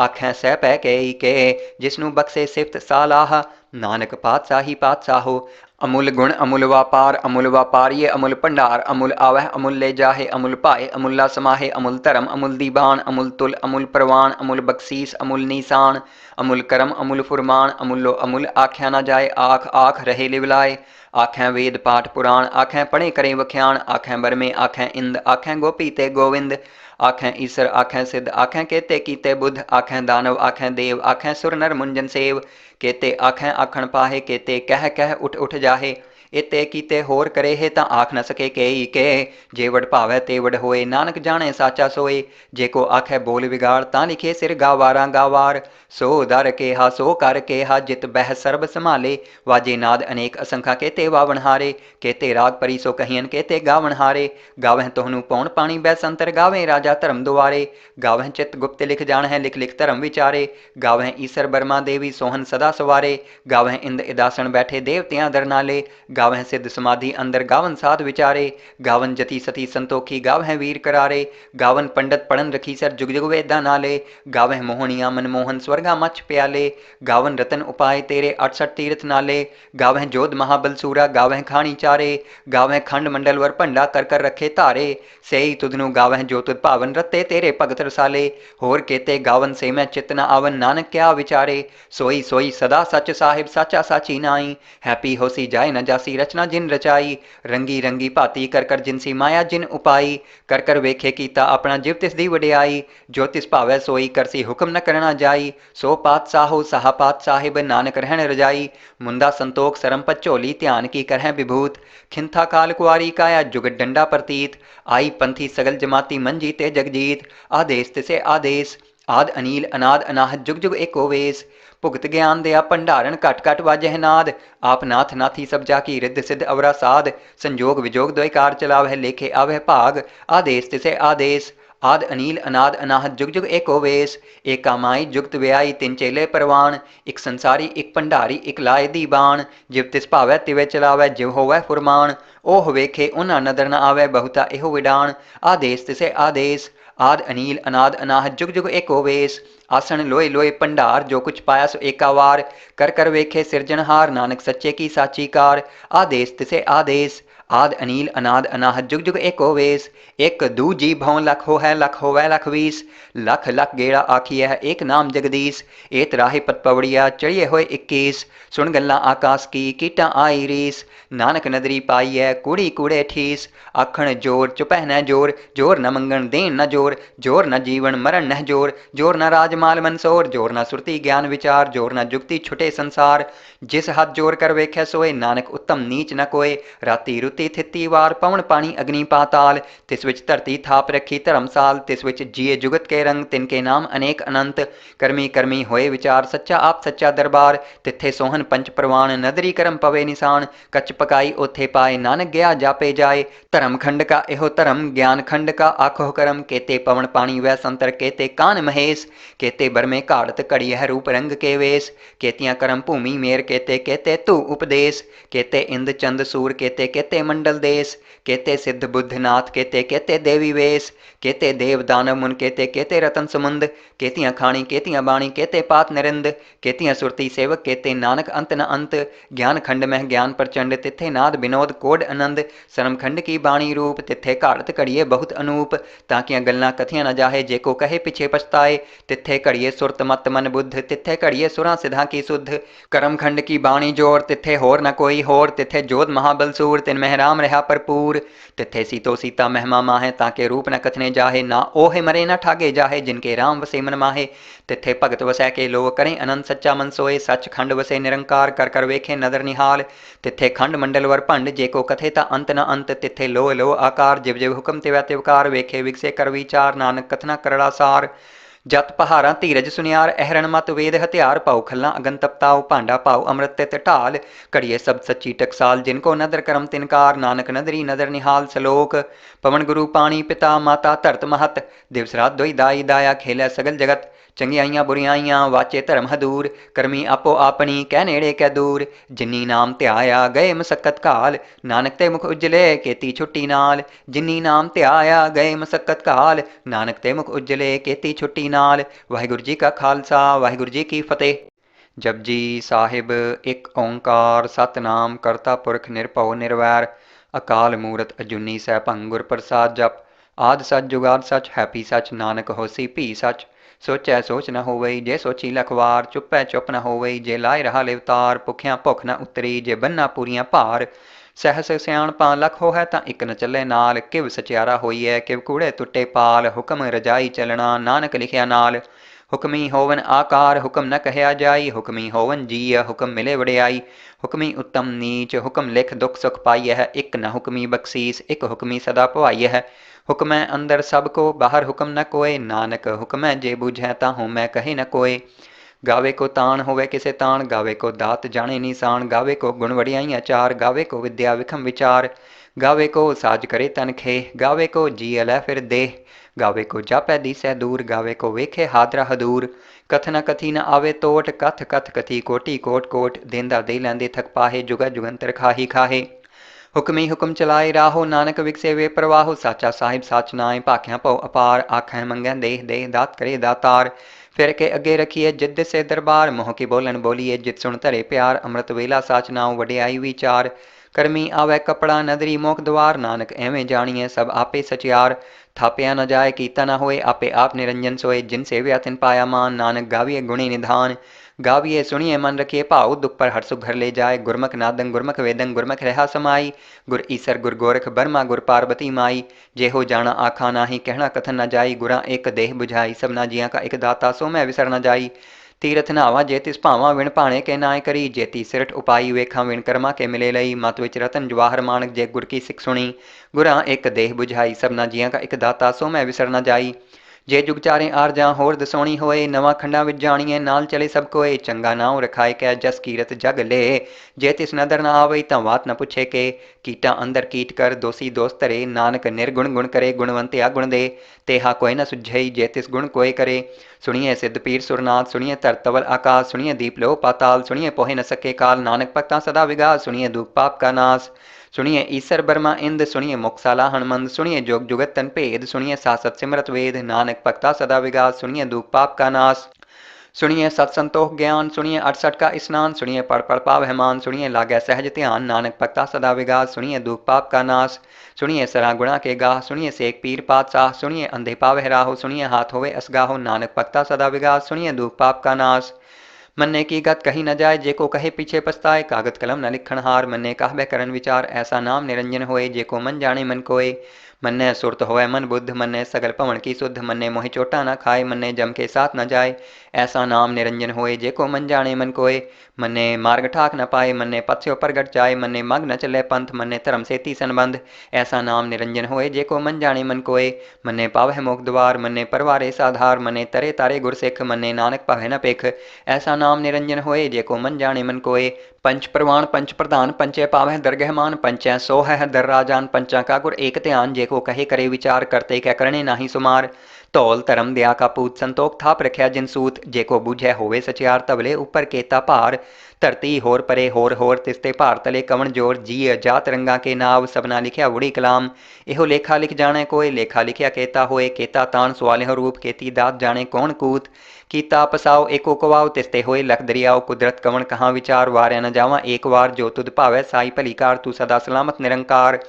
आखै सह पै के जिसनू बख्शे सिफत सालाह। नानक पातशाही पातशाहो, अमुल गुण अमुल वापारिये अमुल भंडार। अमुल आवह अमुल ले जाहे, अमुल पाए अमुल्ला समाहे। अमुल धर्म अमुल दीबान, अमुल तुल अमुल परवान। अमुल बख्शीस अमुल नीसान, अमुल करम अमुल फुरमान। अमुलो अमुल आख्या न जाए, आख आख रहे लिवलाए। आखें वेद पाठ पुराण, आखें पढ़े करें वख्याण। आखें बरमे आखें इंद, आखें गोपी ते गोविंद। आखें ईसर आखें सिद्ध, आखें केते कीते बुद्ध। आखें दानव आखें देव, आखें सुर नर मुंजन सेव। केते आखें आखण पाहे, केते कह कह उठ उठ जाहे। इते कीते होर करे है तां आख न सके केई के। जे वड भावै ते वड होए, नानक जाने साचा सोए। जे को आखै बोल विगाड़, तां लिखे सिर गावारा गावार। सो दर केहा सो कर केहा, जित बह सर्ब संभाले। वाजे नाद अनेक असंखा, केते वावण हारे। केते राग परी सो कहियन, केते गावण हारे। गावह तोहनु पौण पाणी बैसंतर, गावें राजा धर्म दुआरे। गावह चित गुप्त लिख जान है, लिख लिख धर्म विचारे। गावह ईसर बर्मा देवी सोहन सदा सवारे। गावह इंद इदासन बैठे देवतियां दर नाले। गावह सिद्ध समाधि अंदर, गावन साध विचारे। गावन जति सती संतोखी, गावह वीर करारे। गावन पंडित पढ़न रखी सर, जुग जुग वेदा नाले। गावह मोहनिया मनमोहन, स्वर्गा मछ प्याले। गावन रतन उपाय तेरे, 68 तीर्थ नाले। गावह जोध महाबल सूरा, गावह खानी चारे। गावह खंड मंडल वर भंडा, कर कर रखे धारे। सेई तुधनु गावह जो तुध भावन, रते तेरे भगत रसाले। होर केते गावन से मैं चित न आवन, नानक क्या विचारे। सोई सोई सदा सच साहिब, साचा साची नाई। हैप्पी होसी जाए न जासी, रचना जिन रचाई। रंगी रंगी भाती कर कर, जिनसी माया जिन उपाई। कर कर वेखे कीता अपना, जिव तिस दी वडियाई। जो तिस भावै सोई, करसी हुक्म न करना जाई। सो पातशाहो साहा पात साहिब, नानक रहन रजाई। मुंदा संतोख सरम पत झोली, ध्यान की करह विभूत। खिंथा काल कुआरी काया, जुगत डंडा प्रतीत। आई पंथी सगल जमाती, मन जीते जगजीत। आदेश तिसे आदेश, आद अनील अनाद अनाहत, जुग जुग एको वेस। भुगत ज्ञान दया भंडारण, घट घट वाजह नाद। आप नाथ नाथी सब जाकी, रिद्ध सिद्ध अवरा साध। संजोग विजोग द्वैकार चलावह, लेखे आवह भाग। आदेश तिसे आदेश, आद अनील अनाद अनाहत, जुग जुग एको वेस। एका माई जुगत व्याई, तिन चेले परवान। एक संसारी एक भंडारी, एक लाए दीवान। जिव तिस भावै तिवे चलावै, जिव होवै फुरमान। ओह वेखे उन्हा नदर न आवै, बहुता एहो विडान। आदेश तिसे आदेश, आद अनील अनाद अनाहत, जुग जुग एको वेस। आसन लोए लोए भंडार, जो कुछ पाया सो एका वार। कर कर वेखे सिरजनहार, नानक सच्चे की साची कार। आदेश तिसे आदेश, आद अनील अनाद अनाहत, जुग जुग एको वेस। एक दू जी भौं लख हो है, लख होवै लख बीस। लख लख गेड़ा आखिए है, एक नाम जगदीश। एत राहे पत पवड़िया, चढ़िए होए 21। सुन गल्ला आकाश की, कीटा आई रीस। नानक नदरी पाई है, कूड़ी कूड़े ठीस। आखण जोर चुपह न जोर, जोर न मंगण देन न जोर। जोर न जीवन मरण न जोर, जोर न राजमाल मनसोर। जोर न सुरती ज्ञान विचार, जोर न जुगती छुटे संसार। जिस हाथ जोर कर वेख्या सोए, नानक उत्तम नीच न कोय। राती रुती थिती वार, पवन पानी अग्नि पाताल। तिस विच धरती थाप रखी धर्मसाल। तिस विच जिए जुगत के रंग, तिनके नाम अनेक अनंत। करमी करमी होए विचार, सच्चा आप सच्चा दरबार। तिथे सोहन पंच प्रवाण, नदरी करम पवे निशान। कच पकाई ओथे पाए, नानक गया जापे जाए। धर्म खंड का एहो धर्म, ज्ञान खंड का आखो करम। केते पवन पानी वै संतर, केते कान महेश। केते बरमे घाड़त घड़ी है, रूप रंग के वेश। केतियां करम भूमि मेर, केते केते तू उपदेश। केते इंद चंद सूर, केते केते मंडल देश। केते सिद्ध बुद्ध नाथ, केते केते देवी वेश। केते देव दानव मुन, केते केते रतन समुंद। केतियां खाणी केतियां बाणी, केते पात नरिंद। केतियां सुरती सेवक, केते नानक अंत न अंत। ज्ञान खंड में ज्ञान प्रचंड, तिथे नाद विनोद कोड आनंद। सरम खंड की बाणी रूप, तिथे घाड़त घड़िए बहुत अनूप। ताकियां गल्लां कथियां न जाहे, जेको कहे पिछे पछताए। तिथे घड़िए सुरत मत मन बुद्ध, तिथे घड़िए सुरा सिधा की सुध। करम खंड की बाणी जोर, तिथे होर न कोई होर। तिथे जोध महाबल सूर, तिन मह राम रहा भरपूर। तिथे सीतो सीता महिमा माहे, ताके रूप न कथने जाहे। ना ओहे मरे न ठागे जाहे, जिनके राम वसे मन माहे। तिथे भगत वसै के लो, करें अनंत सच्चा मन सोए। सच खंड वसे निरंकार, कर कर वेखे नदर निहाल। तिथे खंड मंडल वर भंड, जेको कथे ता अंत न अंत। तिथे लो लो आकार, जिव जिव हुक्म तिवै तिवकार। वेखे विगसे कर विचार, नानक कथना करड़ा सार। जत पहारा धीरज सुनियार, अहरण मत वेद हथियार। पाऊ खल्ला अगन तपताओ, भांडा पाऊ अमृत तित ढाल। घड़िए सब सच्ची टकसाल, जिनको नदर करम तिनकार। नानक नदरी नदर निहाल सलोक। पवन गुरु पानी पिता माता धरत महत। दिवस रात दोई दाई दाया, खेलै सगल जगत। चंगियाइयां बुरियाइयां, वाचे धर्म हदूर। करमी आपो आपनी, कह नेड़े कै दूर। जिन्नी नाम ध्याया, गए मसक्कत काल। नानक ते मुख उजले, केती छुट्टी नाल। जिन्नी नाम ध्याया, गए मसक्कत काल। नानक ते मुख उजले, केती छुट्टी नाल। वाहिगुरू जी का खालसा, वाहिगुरू जी की फतेह। जपजी ਸਾਹਿਬ ਇੱਕ ਓੰਕਾਰ ਸਤਨਾਮ ਕਰਤਾ ਪੁਰਖ ਨਿਰਭਉ ਨਿਰਵੈਰ ਅਕਾਲ ਮੂਰਤ ਅਜੂਨੀ ਸੈਭੰ ਗੁਰ ਪ੍ਰਸਾਦ ਜਪ ਆਦ ਸੱਚ ਜੁਗਾਦ ਸੱਚ ਹੈਪੀ ਸੱਚ ਨਾਨਕ ਹੋਸੀ ਭੀ ਸੱਚ ਸੋਚੈ ਸੋਚ ਨ ਹੋਵਈ ਜੇ ਸੋਚੀ ਲਖਵਾਰ ਚੁੱਪੈ ਚੁੱਪ ਨ ਹੋਵਈ ਜੇ ਲਾਇ ਰਹਾ ਲਿਵਤਾਰ ਭੁੱਖਿਆਂ ਭੁੱਖ ਨ ਉਤਰੀ ਜੇ ਬੰਨਾ ਪੂਰੀਆਂ ਭਾਰ ਸਹਿਸ ਸਿਆਣਪਾਂ ਲੱਖ ਹੋਇ ਤਾਂ ਇੱਕ ਨ ਚੱਲੇ ਨਾਲ ਕਿਵ ਸਚਿਆਰਾ ਹੋਈਐ ਕਿਵ ਕੂੜੇ ਟੁੱਟੇ ਪਾਲ ਹੁਕਮ ਰਜਾਈ ਚੱਲਣਾ ਨਾਨਕ ਲਿਖਿਆ ਨਾਲ ਹੁਕਮੀ ਹੋਵਨ ਆਕਾਰ ਹੁਕਮ ਨ ਕਹਿਆ ਜਾਈ, ਹੁਕਮੀ ਹੋਵਨ ਜੀਅ ਹੁਕਮ ਮਿਲੇ ਵਡਿਆਈ। ਹੁਕਮੀ ਉੱਤਮ ਨੀਚ ਹੁਕਮ ਲਿਖ ਦੁਖ ਸੁਖ ਪਾਈਐ, ਇੱਕ ਨ ਹੁਕਮੀ ਬਖਸੀਸ ਇੱਕ ਹੁਕਮੀ ਸਦਾ ਭਵਾਈਐ। ਹੁਕਮੈ ਅੰਦਰ ਸਭ ਕੋ ਬਾਹਰ ਹੁਕਮ ਨ ਕੋਏ, ਨਾਨਕ ਹੁਕਮੈ ਜੇ ਬੂਝੈ ਤਾਂ ਹੋਮੈ ਕਹੇ ਨ ਕੋਏ। ਗਾਵੇ ਕੋ ਤਾਣ ਹੋਵੇ ਕਿਸੇ ਤਾਣ, ਗਾਵੇ ਕੋ ਦਾਤ ਜਾਣੇ ਨਿਸ਼ਾਨ, ਗਾਵੇ ਕੋ ਗੁਣ ਵਡਿਆਈਆਂ ਚਾਰ, ਗਾਵੇ ਕੋ ਵਿਦਿਆ ਵਿਖਮ ਵਿਚਾਰ। ਗਾਵੇ ਕੋ ਸਾਜ ਕਰੇ ਤਨ ਖੇ, ਗਾਵੇ ਕੋ ਜੀ ਲੈ ਫਿਰ ਦੇਹ, ਗਾਵੇ ਕੋ ਜਾਪੈ ਦੀਸੈ ਦੂਰ, ਗਾਵੇ ਕੋ ਵੇਖੇ ਹਾਦਰਾ ਹਦੂਰ। ਕਥ ਨ ਕਥੀ ਨ ਆਵੇ ਤੋਟ, ਕਥ ਕਥ ਕਥੀ ਕੋਟੀ ਕੋਟ ਕੋਟ, ਦੇਂਦਾ ਦੇ ਲੈਂਦੇ ਥਕ ਪਾਹੇ, ਜੁਗਾ ਜੁਗੰਤਰ ਖਾਹੀ ਖਾਹੇ। ਹੁਕਮੀ ਹੁਕਮ ਚਲਾਏ ਰਾਹੋ, ਨਾਨਕ ਵਿਗਸੇ ਵੇ ਪ੍ਰਵਾਹੋ, ਸਾਚਾ ਸਾਹਿਬ ਸਾਚ ਨਾਏ ਭਾਖਿਆ ਭਉ ਅਪਾਰ, ਆਖੈ ਮੰਗੈ ਦੇਹ ਦੇਹ ਦਾਤ ਕਰੇ ਦਾਤਾਰ। ਫਿਰ ਕੇ ਅੱਗੇ ਰਖੀਏ ਜਿਤ ਦਿਸੇ ਦਰਬਾਰ, ਮੋਹ ਕੀ ਬੋਲਣ ਬੋਲੀਏ ਜਿਤ ਸੁਣ ਧਰੇ ਪਿਆਰ, ਅੰਮ੍ਰਿਤ ਵੇਲਾ ਸਾਚ ਨਾਉ ਵਡਿਆਈ ਵਿਚਾਰ। ਕਰਮੀ ਆਵੈ ਕਪੜਾ ਨਦਰੀ ਮੋਖ ਦਵਾਰ, ਨਾਨਕ ਐਵੇਂ ਜਾਣੀਐ ਸਭ ਆਪੇ ਸਚਿਆਰ। ਥਾਪਿਆ ਨ ਜਾਏ ਕੀਤਾ ਨ ਹੋਏ, ਆਪੇ ਆਪ ਨਿਰੰਜਨ ਸੋਏ, ਜਿਨ ਸੇਵਿਆ ਤਿਨ ਪਾਇਆ ਮਾਨ, ਨਾਨਕ ਗਾਵੀਏ ਗੁਣੀ ਨਿਧਾਨ। ਗਾਵੀਏ ਸੁਣੀਏ ਮਨ ਰਖੀਏ ਭਾਉ, ਦੁਖ ਪਰ ਹਰ ਸੁਖ ਘਰ ਲੈ ਜਾਏ। ਗੁਰਮੁਖ ਨਾਦੰ ਗੁਰਮੁਖ ਵੇਦੰ ਗੁਰਮੁਖ ਰਹਾ ਸਮਾਈ, ਗੁਰ ਈਸਰ ਗੁਰ ਗੋਰਖ ਬਰਮਾ ਗੁਰ ਪਾਰਬਤੀ ਮਾਈ। ਜਿਹੋ ਜਾਣਾ ਆਖਾ ਨਾਹੀ ਕਹਿਣਾ ਕਥਨ ਨ ਜਾਈ, ਗੁਰਾਂ ਇੱਕ ਦੇਹ ਬੁਝਾਈ ਸਭਨਾ ਜੀਆਂ ਕਾ ਇੱਕ ਦਾਤਾ, ਸੋ ਮੈਂ ਵਿਸਰ ਨ ਜਾਈ। ਤੀਰਥ ਨਾਵਾ ਜੇ ਤਿਸ ਭਾਵਾਂ ਵਿਣ ਭਾਣੇ ਕੇ ਨਾਏ ਕਰੀ, ਜੇਤੀ ਸਿਰਠ ਉਪਾਈ ਵੇਖਾਂ ਵਿਣ ਕਰਮਾ ਕੇ ਮਿਲੇ ਲਈ। ਮਤ ਵਿੱਚ ਰਤਨ ਜਵਾਹਰ ਮਾਣਕ ਜੇ ਗੁਰ ਕੀ ਸਿੱਖ ਸੁਣੀ, ਗੁਰਾਂ ਇੱਕ ਦੇਹ ਬੁਝਾਈ ਸਭਨਾ ਜੀਆਂ ਕਾ ਇੱਕ ਦਾਤਾ, ਸੋ ਮੈਂ ਵਿਸਰ ਨ ਜਾਈ। ਜੇ ਜੁਗ ਚਾਰੇ ਆਰ ਜਾਂ ਹੋਰ ਦਸੋਣੀ ਹੋਏ, ਨਵਾਂ ਖੰਡਾਂ ਵਿੱਚ ਜਾਣੀਏ ਨਾਲ ਚਲੇ ਸਭ ਕੋਏ। ਚੰਗਾ ਨਾਉ ਰਖਾਏ ਕੈ ਜਸ ਕੀਰਤ ਜਗ ਲੇ, ਜੇ ਤਿਸ ਨਦਰ ਨਾ ਆਵਈ ਤਾਂ ਬਾਤ ਨ ਪੁੱਛੇ ਕੇ। ਕੀਟਾਂ ਅੰਦਰ ਕੀਟ ਕਰ ਦੋਸੀ ਦੋਸ ਧਰੇ, ਨਾਨਕ ਨਿਰਗੁਣ ਗੁਣ ਕਰੇ ਗੁਣਵੰਤਿਆ ਗੁਣ ਦੇ। ਤੇਹਾ ਕੋਈ ਨ ਸੁਝਈ ਜੇ ਤਿਸ ਗੁਣ ਕੋਏ ਕਰੇ। ਸੁਣੀਏ ਸਿੱਧ ਪੀਰ ਸੁਰਨਾਥ, ਸੁਣੀਏ ਧਰ ਤਵਲ ਆਕਾਸ, ਸੁਣੀਏ ਦੀਪ ਲੋ ਪਾਤਾਲ, ਸੁਣੀਏ ਪੋਹੇ ਨ ਸਕੇ ਕਾਲ, ਨਾਨਕ ਭਗਤਾਂ ਸਦਾ ਵਿਗਾਸ, ਸੁਣੀਏ ਦੁਖ ਪਾਪ ਕਾ ਨਾਸ। ਸੁਣੀਏ ਈਸਰ ਬਰਮਾ ਇੰਦ, ਸੁਣੀਏ ਮੁਕਸਾਲਾ ਹਨਮੰਦ, ਸੁਣੀਏ ਜੋਗ ਜੁਗਤ ਤਨ ਭੇਦ, ਸੁਣੀਏ ਸਾਸਤ ਸਿਮਰਤ ਵੇਦ, ਨਾਨਕ ਭਗਤਾ ਸਦਾ ਵਿਗਾਸ, ਸੁਣੀਏ दुख पाप का नाश। सुनिए सत संतोख ज्ञान, सुनिए 68 का स्नान, सुनिए पढ़ पढ़ पावह मान, सुनिए लागै सहज ध्यान, नानक भगता सदा विगास, सुनिए दुख पाप का नाश। सुनिए सरा गुणा के गाह, सुनिए सेक पीर पातशाह, सुनिए अंधे पावह राहो, सुनिए हाथ होवे असगाहो, नानक भगता सदा विगास, सुनिए दुख पाप का नाश। मन्ने की गत कही न जाए, जे को कहे पीछे पछताए, कागत कलम न लिखण हार, मन्ने कहबे करन विचार, ऐसा नाम निरंजन होए, जे को मन जाने मन कोय। मन्ने सुरत होए मन बुद्ध, मन्ने सगल पवन की शुद्ध, मन्ने मोहि चोटा न खाए, मन्ने जम के साथ न जाए। ऐसा नाम निरंजन होए, जे को मन जाने मन कोय। मन्ने मार्ग ठाक न पाए, मन्ने पथ से प्रगट जाए, मन्ने मग न चले पंथ, मन्ने धर्म से ती संबंध। ऐसा नाम निरंजन होए, जे को मन जाने मन कोय। मन्ने पावह मोख द्वार, मन्ने परवारे साधार, मन्ने तरे तारे गुर सिख, मन्ने नानक पावह न पेख। ऐसा नाम निरंजन होए, जे को मन जाने मन कोय। पंच प्रवाण पंच प्रधान, पंचे पावह दरगह मान, पंचै सो है दर राजान, पंचा का गुर एक ध्यान, जे को कहे करे विचार, करते कै करने नाही सुमार। धौल धर्म दया का पूत, संतोख थाप रखिया जिन सूत, जे को बूझै होवे सचियार, तबले ऊपर केता भार। धरती होर परे होर तिसते भार तले कवन जोर, जीय जात रंगा के नाव, सबना लिखिया उड़ी कलाम। इहो लेखा लिख जाने कोय, लेखा लिखिया केता होए, केता तान सवालिहो रूप, केती दात जाने कौन कूत। कीता पसाओ एको कवाओ, तिसते होए लख दरियाओ, कुदरत कवन कहाँ विचार, वार्या न जावा एक वार, जो तुध भावै साई भलीकार, तू सदा सलामत निरंकार।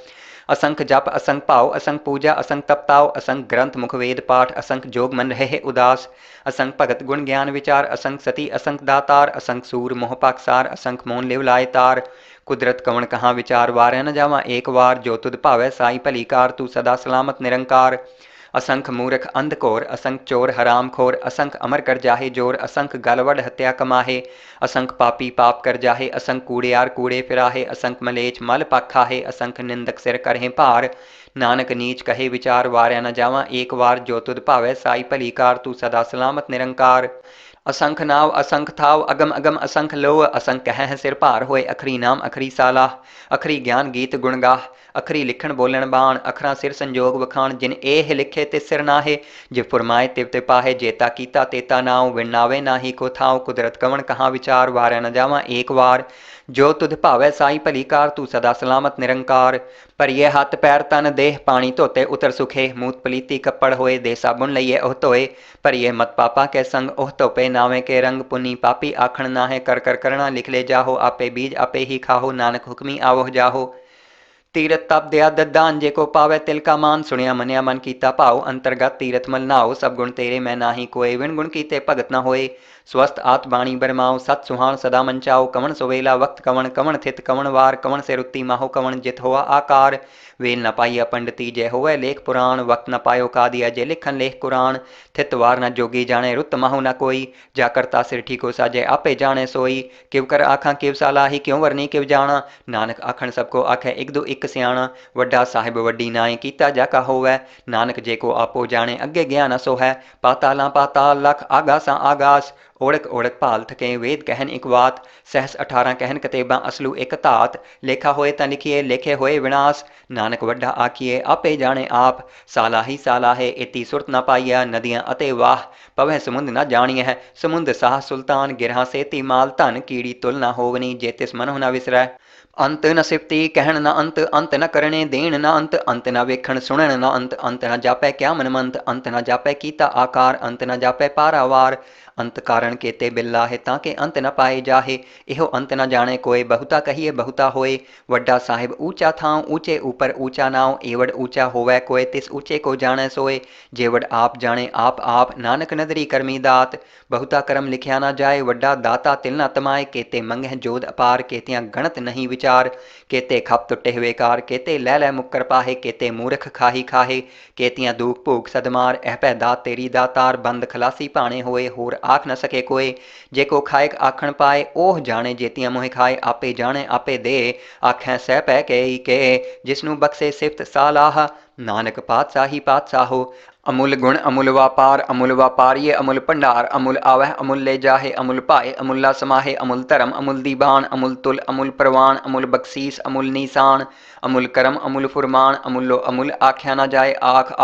असंख जप असंख भाव, असंख पूजा असंख तपताओ, असंख ग्रंथ मुख वेद पाठ, असंख जोग मन रहे उदास। असंख भगत गुण ज्ञान विचार, असंख सती असंख दातार, असंख सूर मोह पाकसार, असंख मोन लिव लाए तार। कुदरत कवन कहाँ विचार, वार्या न जावा एक वार, जो तुध भावै साई भलीकार, तू सदा सलामत निरंकार। असंख मूर्ख अंध घोर, असंख चोर हराम खोर, असंख अमर कर जाहे जोर, असंख गलवड हत्या कमाहे। असंख पापी पाप कर जाहे, असंख कूड़ियार कूड़े फिराहे, असंख मलेच मल पाखाहे, असंख निंदक सिर करहे भार। नानक नीच कहे विचार, वार्या न जावा एक वार, जो तुध भावै साई भलीकार, तू सदा सलामत निरंकार। असंख नाव असंख थाव, अगम अगम असंख लोह, असंख कह सिर भार होए, अखरी नाम अखरी सालाह। अखरी ज्ञान गीत गुण गाह, अखरी लिखण बोलण बाण, अखरा सिर संजोग वखाण, जिन एह लिखे तिस सिर नाहे। जिव फुरमाए तिव ते पाहे, जेता कीता तेता नाव, विणावे नाही को थाव, कुदरत कवन कहाँ विचार, वार्या न जावा एक वार। जो तुध भावै साई भलीकार, तू सदा सलामत निरंकार। परिए हथ पैर तन देह, पानी धोते उतर सुखे, मूत पलीती कपड़ होए, दे साबुन लइए ओह धोए। परिए मत पापा के संग, ओह धोपे नावे के रंग, पुनी पापी आखण नाहे, कर कर करना लिख ले जाहो, आपे बीज आपे ही खाहो, नानक हुक्मी आवह जाहो। तीरथ तप दया ददान, जे को पावै तिल का मान, सुनिया मनिया मन कीता भाव, अंतर्गत तीरथ मल नाओ, सब गुण तेरे मैं नाही कोय, विण गुण कीते भगत न होए। स्वस्थ आत बाणी बरमाओ सत सुहान सदा मंचाओ कवन सुवेला वक्त कवन कवन थित कवन वार कवन से रुत्ती माहो कवन जित होआ आकार वेल न पाइया पंडिती जय होवे लेख पुराण वक्त न पायो का दिया जय लिखन लेख कुरान थित वार न जोगी जाने रुत माहो न कोई जा करता सिर ठीको साजे आपे जाने सोई किव कर आखा किव सालाही क्यों वरनी किव जाना नानक आखण सबको आखे एक दो एक सियाणा वड्डा साहिब वड्डी नाई कीता जाका होवै नानक जेको आपो जाने अगे गया न सो है पाताला पाताल लख आगासा आगास ओढ़क ओढ़क भाल थके वेद कहन एक बात सहस 18 कहन कतेबा असलू एक तात लेखा होए ता लिखिए लेखे होए विनाश नानक वड्डा आखिए आपे जाने आप साला है इति सुरत न पाइया नदियां अते वाह पवह समुंद न जानिए है समुंद साह सुल्तान गिरहा सेती माल धन कीड़ी तुल न होवनी जे तिस मनो न विसरै अंत न सिफती कहण न अंत न करने देण न अंत न वेखण सुणन न अंत न जापै क्या मनमंत अंत न जापै कीता आकार अंत न जापै पारावार अंत कारण केते बिल्ला है ताके अंत न पाए जाहे इहो अंत न जाने कोई बहुता कहिए बहुता होए वड्डा साहिब ऊंचा थाव ऊंचे ऊपर ऊंचा नाव एवड ऊंचा होवै कोय तिस ऊंचे को जाने सोए जेवड आप जाने आप नानक नदरी करमी दात बहुता कर्म लिखिया न जाए वड्डा दाता तिल न तमाए केते मंगह जोध अपार केतियां गणत नहीं विचार केते खप तुटे हुए कार केते लै मुक्कर पाहे केते मूर्ख खाही खाहे केतियां दूख भूख सदमार ऐपै दात तेरी दातार बंद खलासी पाने होए होर आख न सके कोई जेको खाएक आखण पाए ओह जाने जेतियां मोह खाए आपे जाने आपे दे आखें सह पै के जिसनु बख्शे सिफत सालाह नानक पातशाहो अमूल गुण अमूल व्यापार ये अमूल भंडार अमूल आवह अमूल ले जाहे अमूल पाए अमूला समाहे अमूल धर्म अमूल दीबान अमूल तुल अमूल प्रवान अमूल बख्शीस अमूल निशान अमूल करम अमूल फुरमान अमूलो अमूल आख्या न जाए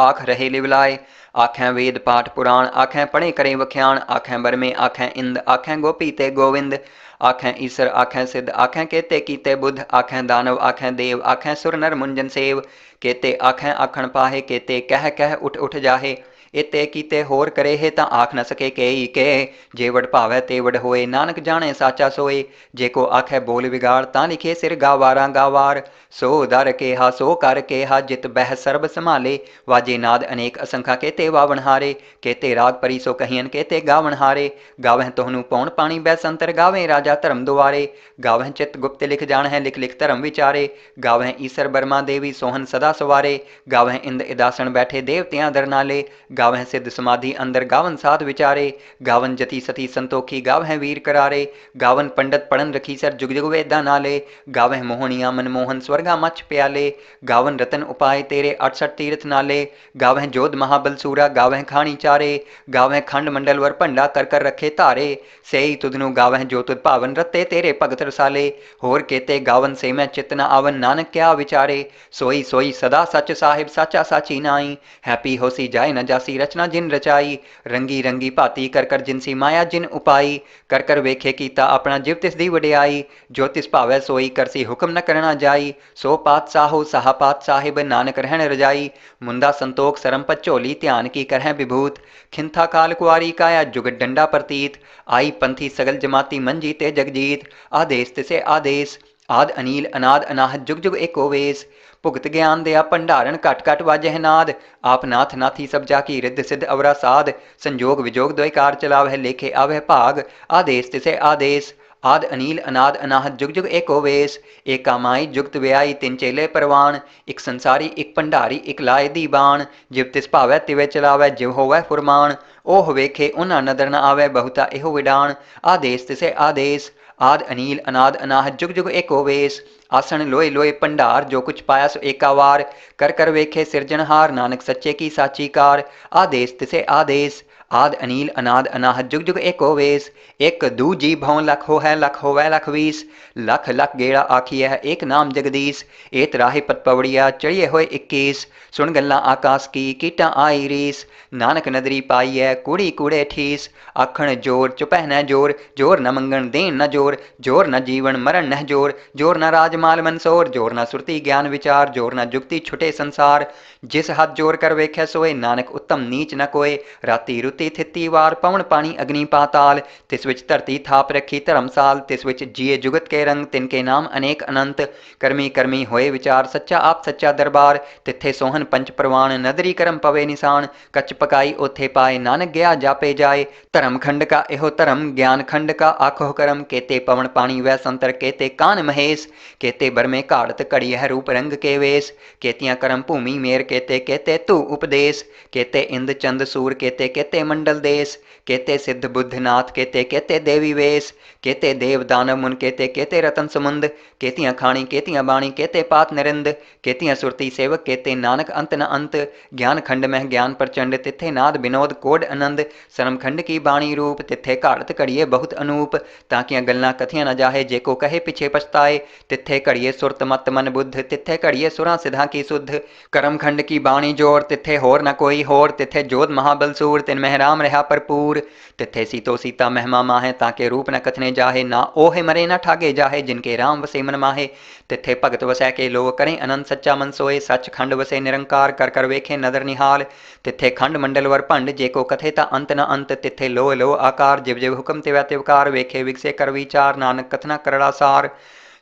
आख रहे लिवलाए आखें वेद पाठ पुराण आखें पढ़े करें वख्याण आखें बरमे आखें इंद आखें गोपी ते गोविंद आखें ईसर आखें सिद्ध आखें केते कीते बुद्ध आखें दानव आखें देव आखें सुर नर मुंजन सेव केते आखें आखण पाहे केते कह उठ जाहे इते कीते होर करे है ता आख न सके के जेवड भावै तेवड होए नानक जाने साचा सोए जेको आखे बोल बिगाड़ ता लिखे सिर गावार सो दर केहा सो कर केहा जित बह सर्ब संभाले वाजे नाद अनेक असंख्या केते वावन हारे केते राग परी सो कहियन केते गावन हारे गावह तोहनु पौन पानी बैसंतर गावे राजा धर्म दुआरे गावह चित गुप्त लिख जान है लिख धर्म विचारे गावह ईसर बर्मा देवी सोहन सदा सवारे गावह इंद इदासन बैठे देवतियां दर नाले गावह सिद्ध समाधि अंदर गावन साध विचारे गावन जति सती संतोखी गावह वीर करारे गावन पंडित पढ़न रखी सर जुग जुग वेदा नाले गावह मोहनिया मनमोहन स्वर्गा मच प्याले गावन रतन उपाय तेरे 68 तीर्थ नाले गावह जोध महाबल सूरा गावह खानी चारे गावह खंड मंडल वर भंडा कर रखे धारे सेई तुदनु गावह जो तुद भावन रते तेरे भगत रसाले होर केते गावन से मैं चित न आवन नानक क्या विचारे सोई सोई सदा सच साहिब साचा साची नाई हैप्पी होसी जाए न जासी रचना जिन रचाई रंगी रंगी भाती कर जिनसी माया जिन उपाई कर वेखे कीता अपना जिव तिस दी वडियाई जो तिस भावै सोई करसी हुक्म न करना जाई सो पात साहो साहा पात साहिब नानक रहन रजाई मुंदा संतोख सरम पचोली ध्यान की करह विभूत खिंथा काल कुआरी काया जुगत डंडा प्रतीत आई पंथी सगल जमाती मंजी ते जगजीत आदेश तिसे आदेश आद अनील अनाद अनाहत जुग जुग एको वेश भुगत ज्ञान दया भंडारण घट वाजह नाद आप नाथ नाथी सब जाकी रिद्ध सिद्ध अवरा साध संजोग विजोग द्वैकार चलावह लेखे आवह भाग आदेश तिसे आदेश आद अनील अनाद अनाहत जुग जुग एको वेश एक कामाई जुगत व्याई तिन चेले परवान एक संसारी एक भंडारी एक लाए दीबान जिव तिस भावै तिवे चलावै जिव होवै फुरमान ओह वेखे उन्हा नदर न आवै बहुता एहो विडान आदेश तिसे आदेश आद अनील अनाद अनाहत जुग जुग एको वेश आसन लोए लोए भंडार जो कुछ पाया सो एकावार कर वेखे सिरजनहार नानक सच्चे की साची कार आदेश तिसे आदेश आद अनील अनाद अनाहत जुग जुग एको वेश एक दूजी भवन लख हो है लख होवै लख वीस लख लख गेड़ा आखिए है एक नाम जगदीश एत राहे पत पवड़िया चढ़िए होए 21 सुन गल्ला आकाश की कीटा आई रीस नानक नदरी पाई है कूड़ी कूड़े ठीस आखण जोर चुपह न जोर जोर न मंगन देन न जोर जोर न जीवन मरण न जोर जोर न राजमाल मनसोर जोर न सुरती ज्ञान विचार जोर न जुगती छुटे संसार जिस हाथ जोर कर वेखे सोए नानक उत्तम नीच न कोय। राती रुती थिती वार पवन पानी अग्नि पाताल, तिस विच धरती थाप रखी धर्मसाल। तिस विच जिए जुगत के रंग, तिनके नाम अनेक अनंत। करमी करमी होए विचार, सच्चा आप सच्चा दरबार। तिथे सोहन पंच प्रवाण, नदरी करम पवे निशान। कच पकाई ओथे पाए, नानक गया जापे जाए। धर्म खंड का एहो धर्म, ज्ञान खंड का आखो करम। केते पवन पानी वै संतर, केते कान महेश। केते बर में घाड़त घड़ी है रूप रंग के वेश। केतियां करम भूमि मेर, केते केते तू उपदेश। केते इंद चंद सूर, केते केते मंडल देश। केते सिद्ध बुद्ध नाथ, केते केते देवी वेश। केते देव दानव मुन, केते केते रतन समुंद। केतियां खाणी केतियां बाणी, केते पात निरिंद। केतियां सुरती सेवक, केते नानक अंत न अंत। ज्ञान खंड मह ज्ञान प्रचंड, तिथे नाद विनोद कोड आनंद। सरम खंड की बाणी रूप, तिथे घाड़त घड़िए बहुत अनूप। ताकियां गल्लां कथियां न जाहे, जेको कहे पिछे पछताए। तिथे घड़िए सुरत मत मन बुद्ध, तिथे घड़िए सुरां सिद्धां की सुध। करम खंड की बाणी जोर, तिथे होर न कोई होर। तिथे जोध महाबल सूर, तिन मह राम रहा भरपूर। तिथे सीतो सीता महिमा माहे, ताके रूप न कथने जाहे। ना ओहे मरे न ठागे जाहे, जिनके राम वसे मन माहे। तिथे भगत वसै के लो, करें अनंत सच्चा मन सोए। सच खंड वसे निरंकार, कर कर वेखे नदर निहाल। तिथे खंड मंडल वर भंड, जेको कथे ता अंत न अंत। तिथे लो लो आकार, जिव जिव हुक्म तिवै तिवकार। वेखे विगसे कर विचार, नानक कथना करड़ा सार।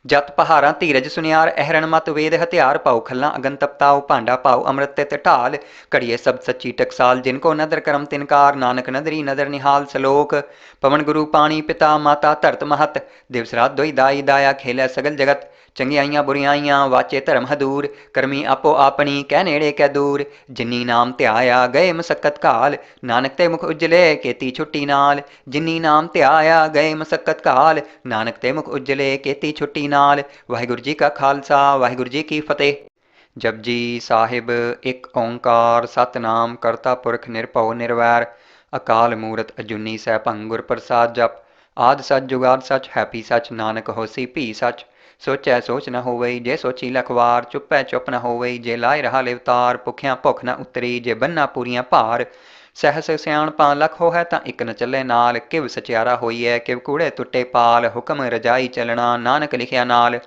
जत पहारां धीरज सुनियार, अहरण मत वेद हथियार। पाऊ खल्लां अगन तपताओ, भांडा पाऊ अमृत तित ढाल। घड़िए शब्द सच्ची टकसाल, जिनको नदर करम तिनकार। नानक नदरी नदर निहाल सलोक। पवन गुरु पानी पिता माता धरत महत। दिवस रात दोई दाई दाया, खेलै सगल जगत। चंगियाइयां बुरियाइयां वाचे धर्म हदूर। करमी आपो आपनी, कह नेड़े कै दूर। जिन्नी नाम ध्याया, गए मसक्कत काल। नानक ते मुख उजले, केती छुट्टी नाल। जिन्नी नाम ध्याया, गए मसक्कत काल। नानक ते मुख उजले, केती छुट्टी नाल। वाहिगुरू जी का खालसा, वाहिगुरू जी की फतेह। जपजी साहिब। एक ओंकार सतनाम करता पुरख निरभਉ निरवैर। अकाल मूरत अजूनी सैभं गुर प्रसाद जप। आद सच जुगाद सच, हैपी सच, नानक होसी भी सच। सोचै सोच न होवई, जे सोची लखवार। चुपै चुप न होवई, जे लाए रहा लिवतार। भुखियां भुख न उतरी, जे बन्ना पूरियां भार। सहस सियाणपां लख होहै, तां इक न ਚੱਲੇ नाल। किव सचियारा होईਐ, किव कूड़े टुटे पाल। हुक्म रजाई चलना, नानक लिखिया नाल।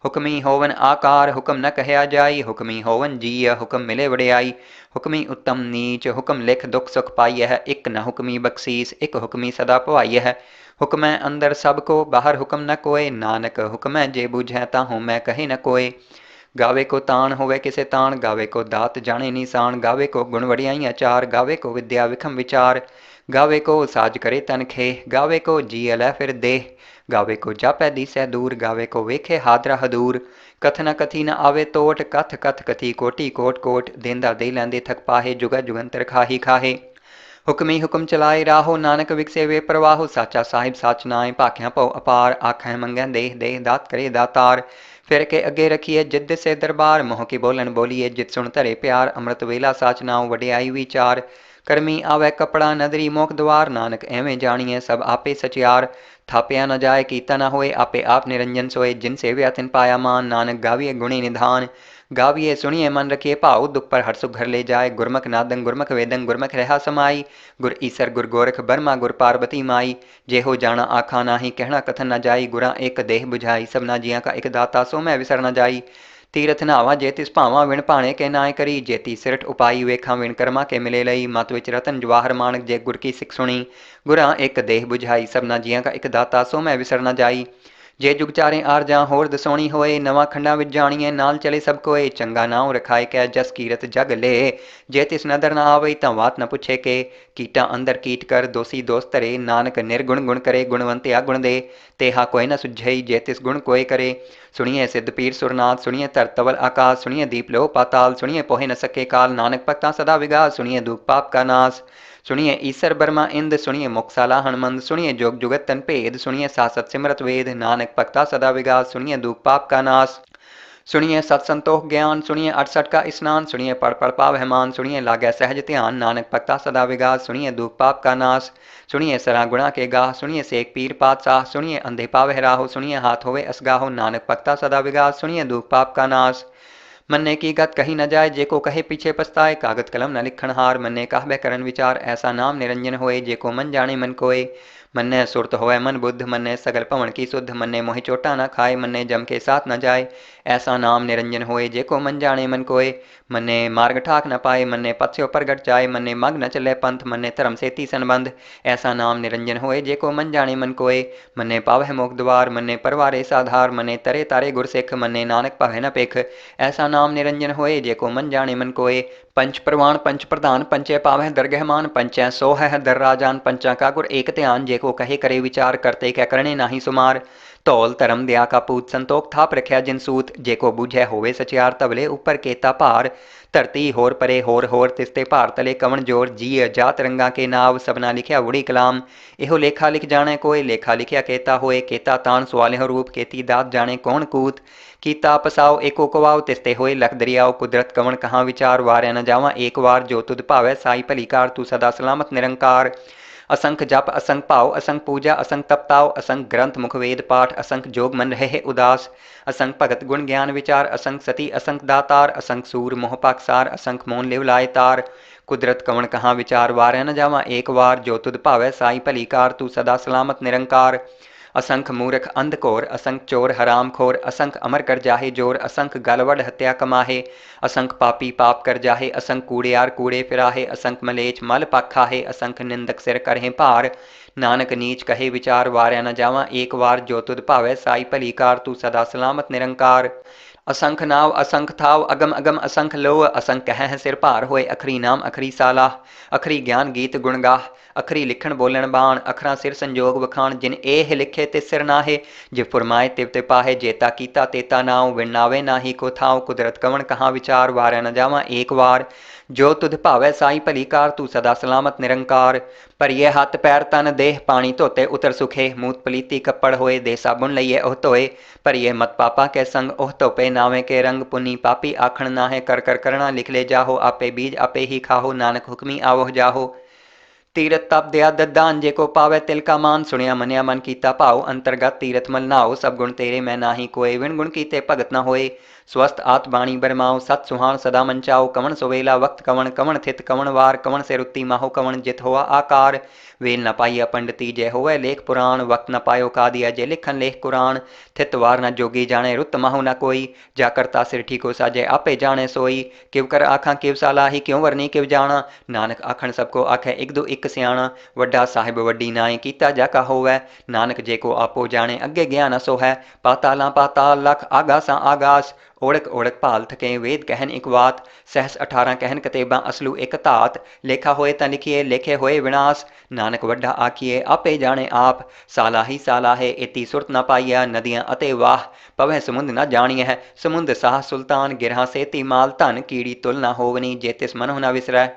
हुक्मी होवन आकार, हुक्म न कहया जाई। हुक्मी होवन जीय, हुक्म मिले वडियाई। हुक्मी उत्तम नीच, हुक्म लिख दुख सुख पाइय है। इक न हुक्मी बख्शीस, इक हुक्मी सदा भवाई है। हुक्मै अंदर सब को, बाहर हुक्म न कोय। नानक हुक्मै जे बूझै, तां होमै कहे न कोय। गावे को ताण होवे किसे ताण, गावे को दात जाने निशान। गावे को गुण वडियाइयां चार, गावे को विद्या विखम विचार। गावे को साज करे तन खेह, गावे को जी अलै फिर देह। गावे को जापै दिसै दूर, गावे को वेखे हादरा हदूर। कथ न कथी न आवे तोट, कथ कथ कथी कोटि कोट कोट। देंदा दे लैंदे थक पाहे, जुगा जुगंतर खाही खाहे। हुक्मी हुक्म चलाए राहो, नानक विकसे वे प्रवाहो। साचा साहिब साच नाए, भाख्यां भउ अपार। आखै मंगै देह देह, दात करे दातार। फिर के अगे रखिए जिद से दरबार। मोह की बोलन बोलिए, जित सुन धरे प्यार। अमृत वेला साच नाउ, वडियाई विचार। करमी आवे कपड़ा, नदरी मोख द्वार। नानक एवें जानिए, सब आपे सचियार। थापिया न जाए, कीता न होए, आपे आप निरंजन सोए। जिन सेव्या तिन पाया मान, नानक गाविए गुणी निधान। गाविए सुनिए मन रखिए भाव, दुख पर हर सुख घर ले जाए। गुरमुख नादं गुरमुख वेदं, गुरमुख रहा समाई। गुर ईसर गुर गोरख बर्मा, गुर पार्वती माई। जे हो जाना आखा नाही, कहना कथन न जाई। गुरा एक देह बुझाई, सबना जियां का एक दाता। सो मैं विसर न जाई। तीरथ नावा जे तिस भावां, विण भाणे के नाय करी। जेती सिरठ उपाई, वेखा विण कर्मा के मिले लई। मत विच रतन जवाहर माणक, जे गुर की सिख सुणी। गुरा एक देह बुझाई, सबना जियां का एक दाता। सो मैं विसर न जाई। जे जुग चारें आर जां होर दसौणी होए। नवां खंडां विच जाणीए, नाल चले सब कोए। चंगा नाउं रखाए कै, जस कीरत जग ले। जे तिस नदर न आवई, तां वात न पुछे के। कीटा अंदर कीट कर, दोषी दोष धरे। नानक निर्गुण गुण करे, गुणवंत्या गुण दे। तेहा कोय न सुझई, जे तिस गुण कोय करे। सुनिए सिद्ध पीर सुरनाथ, सुनिए धरत तवल आकाश। सुनिए दीप लो पाताल, सुनिए पोहे न सके काल। नानक भक्ता सदा विगास, सुनिए दुख पाप का नाश। सुनिए ईसर बर्मा इंद, सुनिए मुक्साला हनुमंद। सुनिए जोग जुगत तन भेद, सुनिए सासत सिमरत वेद। नानक भक्ता सदा विगास, सुनिए दुख पाप का नाश। सुनिए सत संतोख ज्ञान, सुनिए अड़सठ का स्नान। सुनिए पढ़ पढ़ पावह मान, सुनिए लागै सहज ध्यान। नानक भक्ता सदा विगास, सुनिए दुख पाप का नाश। सुनिए सरा गुणा के गाह, सुनिए सेक पीर पातशाह। सुनिए अंधे पावह राहो, सुनिए हाथ होवे असगाहो। नानक भक्ता सदा विगास, सुनिए दुख पाप का नाश। मन्ने की गत कही न जाए, जेको कहे पीछे पछताए। कागत कलम न लिखण हार, मन्ने कहबे करन विचार। ऐसा नाम निरंजन होए, जेको मन जाने मन कोय। मन्ने सुरत होए मन बुद्ध, मन्ने सगल भवन की शुद्ध, मन्ने मोहि चोटा न खाए, मन्ने जम के साथ न जाए। ऐसा नाम निरंजन होए, जेको मन जाने मन कोय। मन्ने मार्ग ठाक न पाए, मन्ने पथ स्यो प्रगट जाए, मन्ने मग न चले पंथ, मन्ने धर्म सेती संबंध। ऐसा नाम निरंजन होए, जेको मन जाने मन कोय। मन्ने पावह मोक्ष द्वार, मन्ने परवारे साधार, मन्ने तरे तारे गुर सिख, मन्ने नानक पावह न पिख। ऐसा नाम निरंजन होए, जेको मन जाने मन कोय। पंच प्रवाण पंच प्रधान, पंचै पावह दरगह मान, पंचै सोहह दर राजान, पंचा का गुर एक ध्यान, जेको कहे करे विचार, करते कै करने नाही सुमार। धौल धर्म दया का पूत, संतोख थाप रखिया जिन सूत, जेको बूझै होवे सचियार, तबले ऊपर केता भार। धरती होर परे होर तिसते भार तले कवन जोर, जी जात रंगा के नाव, सबना लिखिया बुढ़ी कलाम। इहो लेखा लिख जाने कोय, लेखा लिखिया केता होए, केता तान सवालिहो रूप, केती दात जाने कौन कूत। कीता पसाओ एको कवाओ, तिसते होए लख दरियाओ, कुदरत कवन कहाँ विचार, वार्या न जावा एक वार, जो तुध भावै साई भली कार, तू सदा सलामत निरंकार। असंख जप असंख पाओ, असंख पूजा असंख तपताओ, असंख ग्रंथ मुख वेद पाठ, असंख जोग मन रहे उदास। असंख भगत गुण ज्ञान विचार, असंख सती असंख दातार, असंख सूर मोह पाकसार, असंख मोन लिव लाए तार। कुदरत कवन कहाँ विचार, वार्या न जावा एक वार, जो तुध भावै साई भली कार, तू सदा सलामत निरंकार। असंख मूर्ख अंधकोर, असंख चोर हराम खोर, असंख अमर कर जाहे जोर, असंख गलवड हत्या कमाहे। असंख पापी पाप कर जाहे, असंख कूड़ियार कूड़े फिराहे, असंख मलेच मल पाखाहे, असंख निंदक सिर करहे भार। नानक नीच कहे विचार, वार्या न जावा एक वार, जो तुध भावै साई भली कार, तू सदा सलामत निरंकार। असंख नाव असंख थाव, अगम अगम असंख लोह, असंख कह सिर भार होए, अखरी नाम अखरी सालाह। अखरी ज्ञान गीत गुण गाह, अखरी लिखण बोलण बाण, अखरा सिर संजोग वखाण, जिन एह लिखे तिस सिर नाहे। जिव फुरमाए तिव ते पाहे, जेता कीता तेता नाव, विण नावे नाही को थाव, कुदरत कवन कहाँ विचार, वार्या न जावा एक वार, जो तुध भावै साई भली कार, तू सदा सलामत निरंकार। भरिए हथ पैर तन देह, पानी धोते उतर सुखे, मूत पलीती कपड़ होए, दे साबुन लईए ओह धोए। भरिए मत पापा के संग, ओह धोपे नावे के रंग, पुनी पापी आखण नाहे, कर कर करना लिख ले जाहो, आपे बीज आपे ही खाहो, नानक हुक्मी आवह जाहो। तीरथ तप दया ददान, जेको पावै तिल का मान, सुनिया मनिया मन कीता भाव, अंतर्गत तीरथ मल नाओ, सब गुण तेरे मैं नाही कोय, विण गुण कीते भगत न होए। स्वस्थ आत बाणी बरमाओ, सत सुहान सदा मंचाओ, कवन सुवेला वक्त कवन, कवन थित कवन वार, कवन से रुत्ती माहो, कवन जित होआ आकार। वेल न पाइया पंडिती, जय होवै लेख पुराण, वक्त न पायो कादिया, जय लिखन लेख कुरान। थित वार न जोगी जाने, रुत माहो न कोई, जा करता सिर ठीको साजे, आपे जाने सोई। किव कर आखां किव सालाही, क्यों वरनी किव जाना, नानक आखण सबको आखै, इक दो इक सियाणा। वड्डा साहिब वड्डी नाई, कीता जाका होवै, नानक जेको आपो जाने, अगे गया न सो है। पातालां पाताल लख, आगासां आगास, ओढ़क ओढ़क भाल थके, वेद कहन इक वात, सहस 18 कहन कतेबां, असलू एक धात। लेखा होए तां लिखिए, लेखे होए विनाश, नानक वड्डा आखिए, आपे जाने आप। साला ही साला है, एती सुरत न पाइया, नदियां अते वाह, पवह समुंद न जानिए है। समुंद साह सुल्तान, गिरहा सेती माल, धन कीड़ी तुल न होवनी, जे तिस मनहु न विसरै।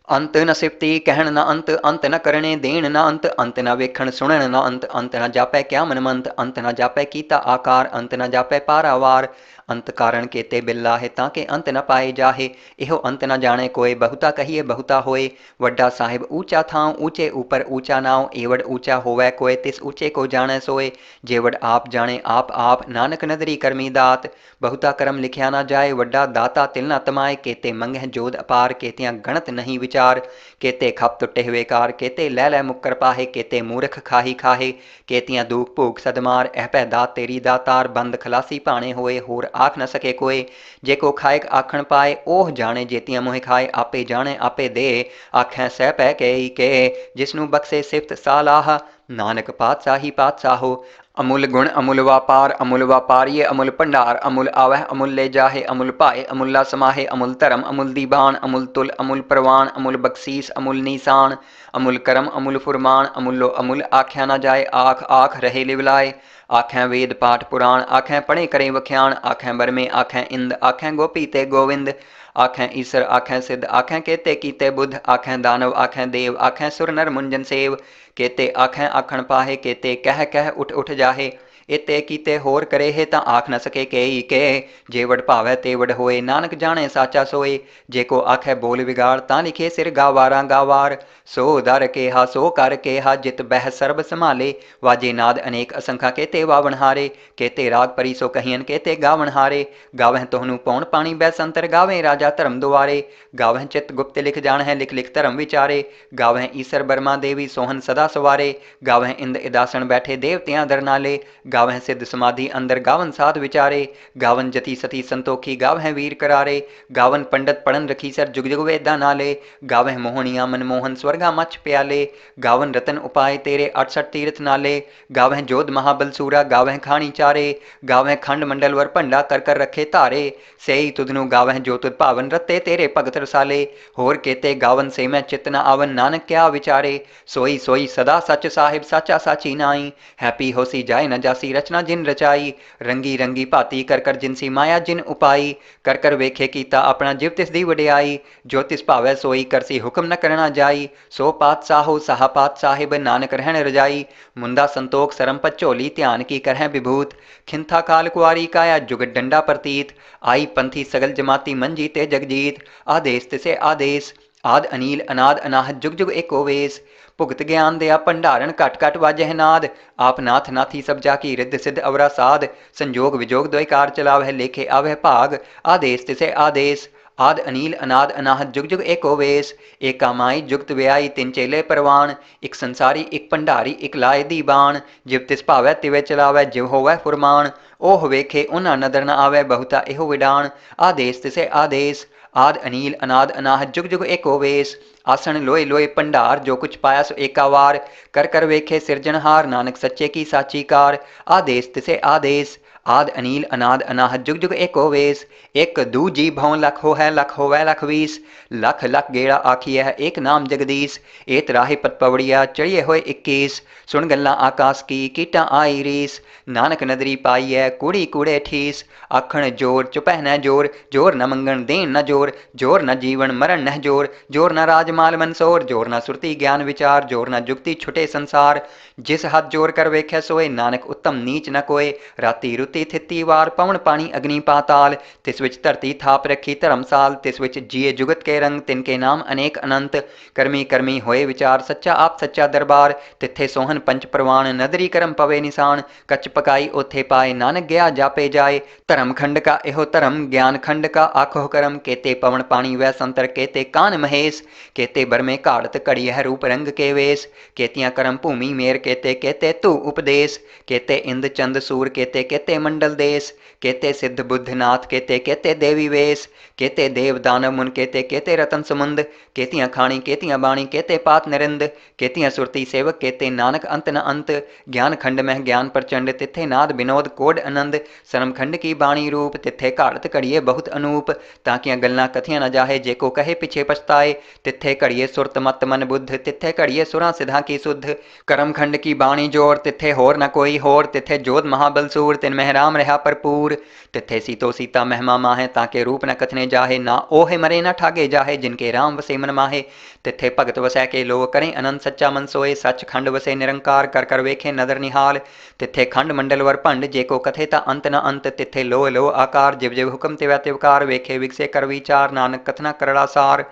अंत न सिफती कहण न अंत, अंत न करने देण न अंत, अंत न वेखण सुणन न अंत, अंत न जापै क्या मनमंत, अंत न जापै कीता आकार, अंत न जापै पारावार। अंत कारण केते बिल्लाहे, ताके अंत न पाए जाहे, इहो अंत न जाने कोय, बहुता कहिए बहुता होए। वड्डा साहिब ऊंचा थाव, ऊंचे ऊपर ऊंचा नाव, एवड ऊंचा होवै कोय, तिस ऊंचे को जाने सोए। जेवड आप जाने आप, नानक नदरी करमी दात। बहुता करम लिखिया न जाए, वड्डा दाता तिल न तमाए, केते मंगह जोध अपार, केतियां गणत नहीं विचार। केते खप टुटे हुए कार, केते लै लै मुक्कर पाहे, केते मूर्ख खाही खाहे। केतियां दूक भूख सदमार, एह पै दात तेरी दातार, बंद खलासी पाणे होए, होर आख न सके कोय। जेको खाएक आखण पाए, ओह जाने जेतियां मोह खाए, आपे जाने आपे दे, आखै सह पै के, जिसनू बख्शे सिफत सालाह। नानक पातशाही पातशाहो, अमुल गुण अमुल व्यापारिये अमुल भंडार, अमुल आवह अमुल ले जाहे, अमुल भाए अमुल्ला समाहे, अमुल धर्म अमुल दीबान, अमुल तुल अमुल प्रवान, अमुल बख्शीस अमुल नीसान। अमुल करम अमुल फुरमान, अमुलो अमुल आख्या न जाए, आख आख रहे लिवलाए। आखें वेद पाठ पुराण, आखें पढ़े करें वख्याण, आखें बरमे आखें इंद, आखें गोपी ते गोविंद। आखें ईसर आखें सिद्ध, आखें केते कीते बुद्ध, आखें दानव आखें देव, आखें सुर नर मुंजन सेव। केते आखें आखण पाहे, केते कह कह उठ उठ जाहे। इते कीते होर करे हे तां आख न सके केई के। जे वड भावै ते वड होए, नानक जाने साचा सोए। जे को आखै बोल बिगाड़, तां लिखे सिर गावारा गावार। सो दर केहा सो कर केहा, जित बह सर्ब संभाले। वाजे नाद अनेक असंखा, केते वावण हारे। केते राग परी सो कहियन, केते गावण हारे। गावह तोहनु पौण पाणी बैसंतर, गावें राजा धर्म दुआरे। गावह चित गुप्त लिख जान है, लिख लिख धर्म विचारे। गावह ईसर बर्मा देवी सोहन सदा सवारे। गावह इंद इदासन बैठे देवतियां दर नाले। गावह सिद्ध समाधि अंदर, गावन साध विचारे। गावन जति सती संतोखी, गावह वीर करारे। गावन पंडित पढ़न रखी सर, जुग जुग वेदा नाले। गावह मोहनिया मनमोहन, स्वर्गा मछ प्याले। गावन रतन उपाय तेरे, 68 तीर्थ नाले। गावह जोध महाबल सूरा, गावह खानी चारे। गावह खंड मंडल वर भंडा, कर कर रखे धारे। सेई तुधनु गावह जो तुध भावन, रते तेरे भगत रसाले। होर केते गावन से मैं चित न आवन, नानक क्या विचारे। सोई सोई सदा सच साहिब, साचा साची नाई। हैप्पी होसी जाय न जासी, रचना जिन रचाई। रंगी रंगी भाती कर कर, जिनसी माया जिन उपाई। कर कर वेखे कीता अपना, जिव तिस दी वडियाई। जो तिस भावै सोई, करसी हुक्म न करना जाई। सो पातशाहो साहा पात साहिब, नानक रहन रजाई। मुंदा संतोख सरम पत झोली, ध्यान की करह विभूत। खिंथा काल कुआरी काया, जुगत डंडा प्रतीत। आई पंथी सगल जमाती, मन जीते जगजीत। आदेश तिसे आदेश, आद अनील अनाद अनाहत, जुग जुग एको वेश। भुगत ज्ञान दया भंडारण, घट घट वाजह नाद। आप नाथ नाथी सब जाकी, रिद्ध सिद्ध अवरा साध। संजोग विजोग द्वैकार चलावह, लेखे आवह भाग। आदेश तिसे आदेश, आद अनील अनाद अनाहत, जुग जुग एको वेश। एका माई जुगत व्याई, तिन चेले परवान। इक संसारी इक भंडारी, इक लाए दीवान। जिव तिस भावै तिवे चलावै, जिव होवै फुरमान। ओह वेखे उन्हा नदर न आवै, बहुता एहो विडान। आदेश तिसे आदेश, आद अनील अनाद अनाहत, जुग जुग एको वेश। आसन लोए लोए भंडार, जो कुछ पाया सो एका वार। कर कर वेखे सिरजनहार, नानक सच्चे की साची कार। आदेश तिसे आदेश, आद अनील अनाद अनाहत, जुग जुग एको वेश। एक दू जी भौं लख हो है, लख होवै लख बीस। लख लख गेड़ा आखिए है, एक नाम जगदीश। एत राहे पत पवड़िया, चढ़िए होए 21। सुन गल्ला आकाश की, कीटा आई रीस। नानक नदरी पाई है, कूड़ी कूड़े ठीस। आखण जोर चुपह न जोर, जोर न मंगण देन न जोर। जोर न जीवन मरण न जोर, जोर न राजमाल मनसोर। जोर न सुरती ज्ञान विचार, जोर न जुगती छुटे संसार। जिस हाथ जोर कर वेख्या सोए, नानक उत्तम नीच न कोय। राती रुती थिती वार, पवन पानी अग्नि पाताल। तिस विच धरती थाप रखी धर्मसाल। तिस विच जिए जुगत के रंग, तिनके नाम अनेक अनंत। करमी करमी होए विचार, सच्चा आप सच्चा दरबार। तिथे सोहन पंच प्रवाण, नदरी करम पवे निशान। कच पकाई ओथे पाए, नानक गया जापे जाए। धर्म खंड का एहो धर्म, ज्ञान खंड का आखो करम। केते पवन पानी वै संतर, केते कान महेश। केते बरमे घाड़त घड़ी है, रूप रंग के वेश। केतियां करम भूमि मेर, केते केते तू उपदेश। केते इंद चंद सूर, केते केते मंडल देश। केते सिद्ध बुद्ध नाथ, केते केते देवी वेश। केते देव दानव मुन, केते केते रतन समुंद। केतियां खाणी केतियां बाणी, केते पात नरिंद। केतियां सुरती सेवक, केते नानक अंत न अंत। ज्ञान खंड में ज्ञान प्रचंड, तिथे नाद विनोद कोड आनंद। सरम खंड की बाणी रूप, तिथे घाड़त घड़िए बहुत अनूप। ताकियां गल्लां कथियां न जाहे, जेको कहे पिछे पछताए। तिथे घड़िए सुरत मत मन बुद्ध, तिथे घड़िए सुरा सिधा की सुध। करम खंड की बाणी जोर, तिथे होर न कोई होर। तिथे जोध महाबल सूर, तिन मह राम रहा भरपूर। तिथे सीतो सीता महिमा माहे, ताके रूप न कथने जाहे। ना ओहे मरे न ठागे जाहे, जिनके राम वसे मन माहे। तिथे भगत वसै के लो, करें अनंत सच्चा मन सोए। सच खंड वसे निरंकार, कर कर वेखे नदर निहाल। तिथे खंड मंडल वर भंड, जेको कथे ता अंत न अंत। तिथे लो लो आकार, जिव जिव हुक्म तिवै तिवकार। वेखे विकसे कर विचार, नानक कथना करड़ा सार।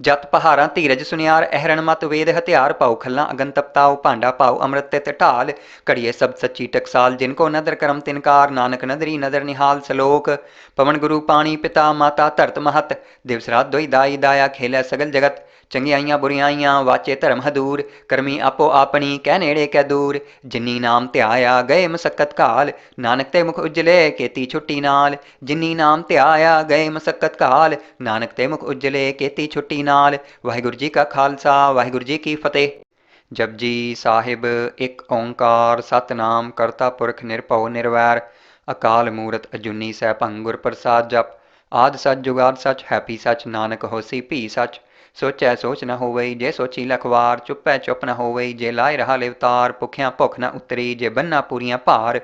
जत पहारा धीरज सुनियार, अहरण मत वेद हथियार। पाऊ खल्ला अगन तपताओ, भांडा पाऊ अमृत तित ढाल। कड़िए सब सच्ची टकसाल, जिनको नदर करम तिनकार। नानक नदरी नदर निहाल सलोक। पवन गुरु पानी पिता माता धरत महत। दिवस रात दोई दाई दाया, खेलै सगल जगत। चंगियाइयां बुरियाइयां, वाचे धर्म हदूर। करमी आपो आपनी, कै नेड़े कै दूर। जिन्नी नाम ध्याया, गए मसक्कत काल। नानक ते मुख उजले, केती छुट्टी नाल। जिन्नी नाम ध्याया, गए मसक्कत काल। नानक ते मुख उजले, केती छुट्टी नाल। वाहिगुरू जी का खालसा, वाहिगुरू जी की फतेह। जपजी ਸਾਹਿਬ ਇੱਕ ਓੰਕਾਰ ਸਤਨਾਮ ਕਰਤਾ ਪੁਰਖ ਨਿਰਭਉ ਨਿਰਵੈਰ ਅਕਾਲ ਮੂਰਤ ਅਜੂਨੀ ਸੈਭੰ ਗੁਰ ਪ੍ਰਸਾਦ ਜਪ ਆਦ ਸਚ ਜੁਗਾਦ ਸਚ ਹੈਪੀ ਸਚ ਨਾਨਕ ਹੋਸੀ ਭੀ ਸਚ ਸੋਚੈ ਸੋਚ ਨ ਹੋਵਈ ਜੇ ਸੋਚੀ ਲਖਵਾਰ ਚੁੱਪੈ ਚੁੱਪ ਨ ਹੋਵਈ ਜੇ ਲਾਇ ਰਹਾ ਲਿਵਤਾਰ ਭੁਖਿਆ ਭੁੱਖ ਨ ਉਤਰੀ ਜੇ ਬੰਨਾ ਪੂਰੀਆਂ ਭਾਰ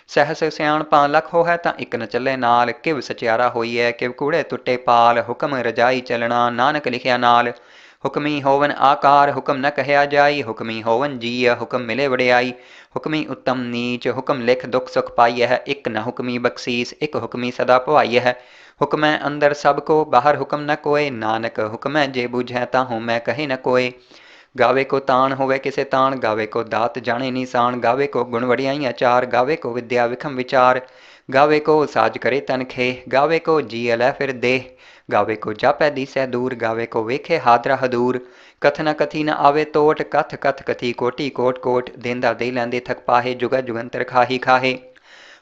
ਸਹਿਸ ਸਿਆਣਪਾਂ ਲੱਖ ਹੋਇ ਤਾਂ ਇੱਕ ਨ ਚੱਲੇ ਨਾਲ ਕਿਵ ਸਚਿਆਰਾ ਹੋਈਐ ਕਿਵ ਕੂੜੇ ਟੁੱਟੇ ਪਾਲ ਹੁਕਮ ਰਜਾਈ ਚੱਲਣਾ ਨਾਨਕ ਲਿਖਿਆ ਨਾਲ हुक्मी होवन आकार हुक्म न कहया जाई, हुक्मी होवन जीय हुक्म मिले वड़ियाई। हुक्मी उत्तम नीच हुक्म लिख दुख सुख पाई है, एक न हुक्मी बख्शीस एक हुक्मी सदा पवाई है। हुक्मै अंदर सबको बाहर हुक्म न कोय, नानक हुक्मै जे बुझै ताहू मैं कहे न कोय। गावे को ताण होवे किसे ताण, गावे को दात जाने निशान, गावे को गुण वड़ियाई अचार, गावे को विद्या विखम विचार, गावे को साज करे तन खे, गावे को जी अलै फिर देह, गावे को जापै दिसै दूर, गावे को वेखे हादरा हदूर। कथ न कथी न आवे तोट, कथ कथ कथी कोटि कोट कोट, देंदा दे लैंदे थक पाहे, जुगा जुगंतर खाही खाहे।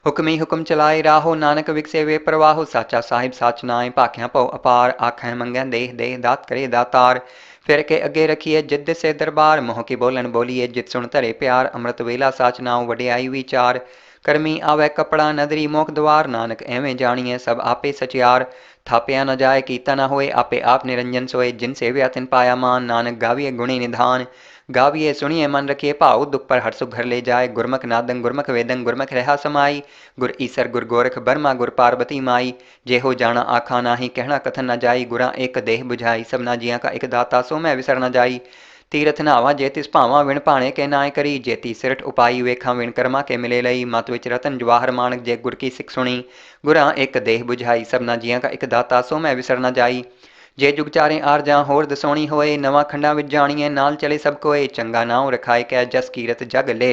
हुक्मी हुक्म चलाए राहो, नानक विकसे वे प्रवाहो, साचा साहिब साच नाए भाख्या पौ अपार, आखें मंगै देह देह दात करे दातार। फिर के अगे रखिए जिद से दरबार, मोह की बोलन बोलिए जित सुन धरे प्यार, अमृत वेला साच नाओ वडियाई विचार। करमी आवे कपड़ा नदरी मोख द्वार, नानक एवें जानिए सब आपे सचियार। थापिया न जाए कीता न होए, आपे आप निरंजन सोए, जिन सेव्या तिन पाया मान, नानक गाविए गुणी निधान। गाविए सुनिए मन रखिए भाव, दुख पर हर सुख घर ले जाए, गुरमुख नादंग गुरमुख वेदंग गुरमुख रहा समाई। गुर ईसर गुर गोरख बर्मा गुर पार्वती माई, जेहो जाना आखा नाही कहना कथन न जाई। गुरा एक देह बुझाई सबना जिया का एक दाता, सो मैं विसर न जाई। तीरथ नावा जे तिस भावा विण भाणे के नाय करी, जेती सिरठ उपाई वेखा विण कर्मा के मिले लई। मत विच रतन जवाहर माणक जे गुर की सिख सुनी, गुरा एक देह बुझाई सबना जिया का एक दाता, सो मैं विसर न जाई। जे जुग चारे आर जा होर दसोणी होए, नवा खंडा विच जाणीए नाल चले सब कोए। चंगा नाव रखाए कै जस कीरत जग ले,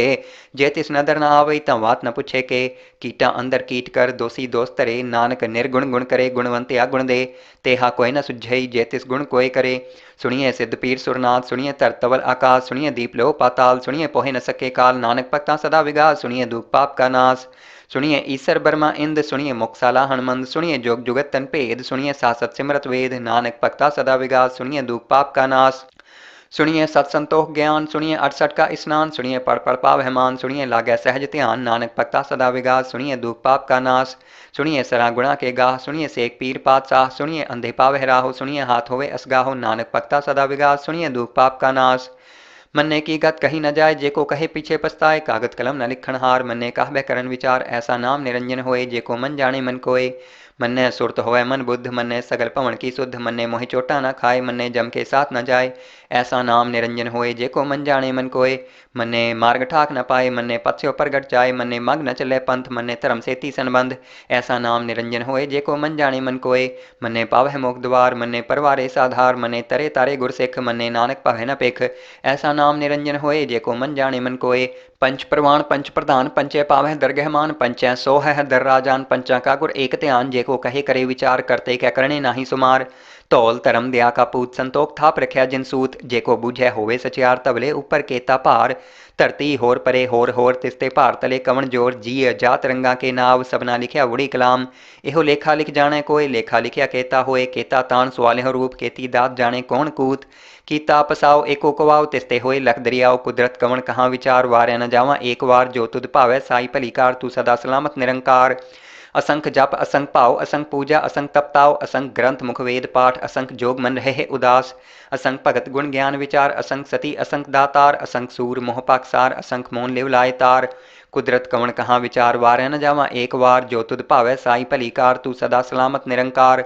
जे तिस नदर न आवई तां वात न पुछे के। कीटा अंदर कीट कर दोषी दोष धरे, नानक निर्गुण गुण करे गुणवंत या गुण दे। तेहा कोय न सुझई जे तिस गुण कोय करे। सुनिए सिद्ध पीर सुरनाथ, सुनिए तर तवल आकाश, सुनिए दीप लो पाताल, सुनिए पोहे न सके काल। नानक भक्ता सदा विगास, सुनिए दुख पाप का नाश। सुनिए ईसर बर्मा इंद, सुनिए मुक्साला हनुमंद, सुनिए जोग जुगत तन भेद, सुनिए सासत सिमरत वेद। नानक भक्ता सदा विगास, सुनिए दुख पाप का नाश। सुनिए सत्संतोख ज्ञान, सुनिए 68 का स्नान, सुनिए पढ़ पढ़ पाव हेमान, सुनिए लागै सहज ध्यान। नानक भक्ता सदा विगास, सुनिए दुख पाप का नाश। सुनिए सरा गुणा के गाह, सुनिए सेक पीर पातशाह, सुनिए अंधे पावे राहो, सुनिए हाथ होवे असगाहो। नानक भक्ता सदा विगास, सुनिए दुख पाप का नाश। मन्ने की गत कही न जाए, जेको कहे पीछे पछताए, कागत कलम न लिखण हार। मन्ने कहबे करन विचार, ऐसा नाम निरंजन होए, जेको मन जाने मन कोय। मन्ने सुरत होवे मन बुद्ध, मन्ने सगल पवन की शुद्ध, मन्ने मोहि चोटा न खाए, मन्ने जम के साथ न जाए। ऐसा नाम निरंजन होए, जेको मन जाने मन कोय। मन्ने मार्ग ठाक न पाए, मन्ने पथ्यो प्रगट जाए, मन्ने मग न चले पंथ, मन्ने धर्म सेती संबंध। ऐसा नाम निरंजन होए, जेको मन जाने मन कोय। मन्ने पावै मोख द्वार, मन्ने परवारे साधार, मन्ने तरे तारे गुर सिख, मन्ने नानक पावे न पिख। ऐसा नाम निरंजन होए, जेको मन जाने मन कोय। पंच प्रवाण पंच प्रधान, पंचे पावै दरगह मान, पंचै सो है दर राजान। पंचा का गुर एक ध्यान, जेको कहे करे विचार, करते कै करने नाही सुमार। धौल धर्म दया का पूत, संतोख थाप रखिया जिन सूत, जेको बूझै होवे सचियार, तबले ऊपर केता भार। धरती होर परे होर तिसते भार तले कवन जोर, जीय जात रंगा के नाव, सबना लिखिया उड़ी कलाम। एहो लेखा लिख जाने कोय, लेखा लिखिया केता होए, केता तान सुआलिहो रूप, केती दात जाने कौन कूत। कीता पसाओ एको कवाओ, तिसते होए लख दरियाओ, कुदरत कवन कहाँ विचार। वार्या न जावा एक वार, जो तुध भावै साई भली कार, तू सदा सलामत निरंकार। असंख जप असंख भाव, असंख पूजा असंख तपताओ, असंख ग्रंथ मुख वेद पाठ, असंख जोग मन रहे उदास। असंख भगत गुण ज्ञान विचार, असंख सती असंख दातार, असंख सूर मोह पाकसार, असंख मोन लिव लाए तार। कुदरत कवन कहाँ विचार, वार्या न जावा एक वार, जो तुध भावै साई भली कार, तू सदा सलामत निरंकार।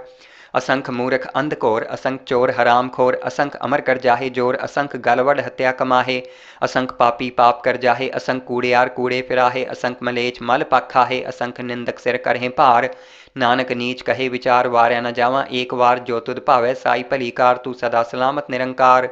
असंख मूर्ख अंध घोर, असंख चोर हराम खोर, असंख अमर कर जाहे जोर, असंख गलवड हत्या कमाहे। असंख पापी पाप कर जाहे, असंख कूड़ियार कूड़े फिराहे, असंख मलेच मल पाखाहे, असंख निंदक सिर करहे भार। नानक नीच कहे विचार, वार्या न जावा एक वार, जो तुध भावै साई भली कार, तू सदा सलामत निरंकार।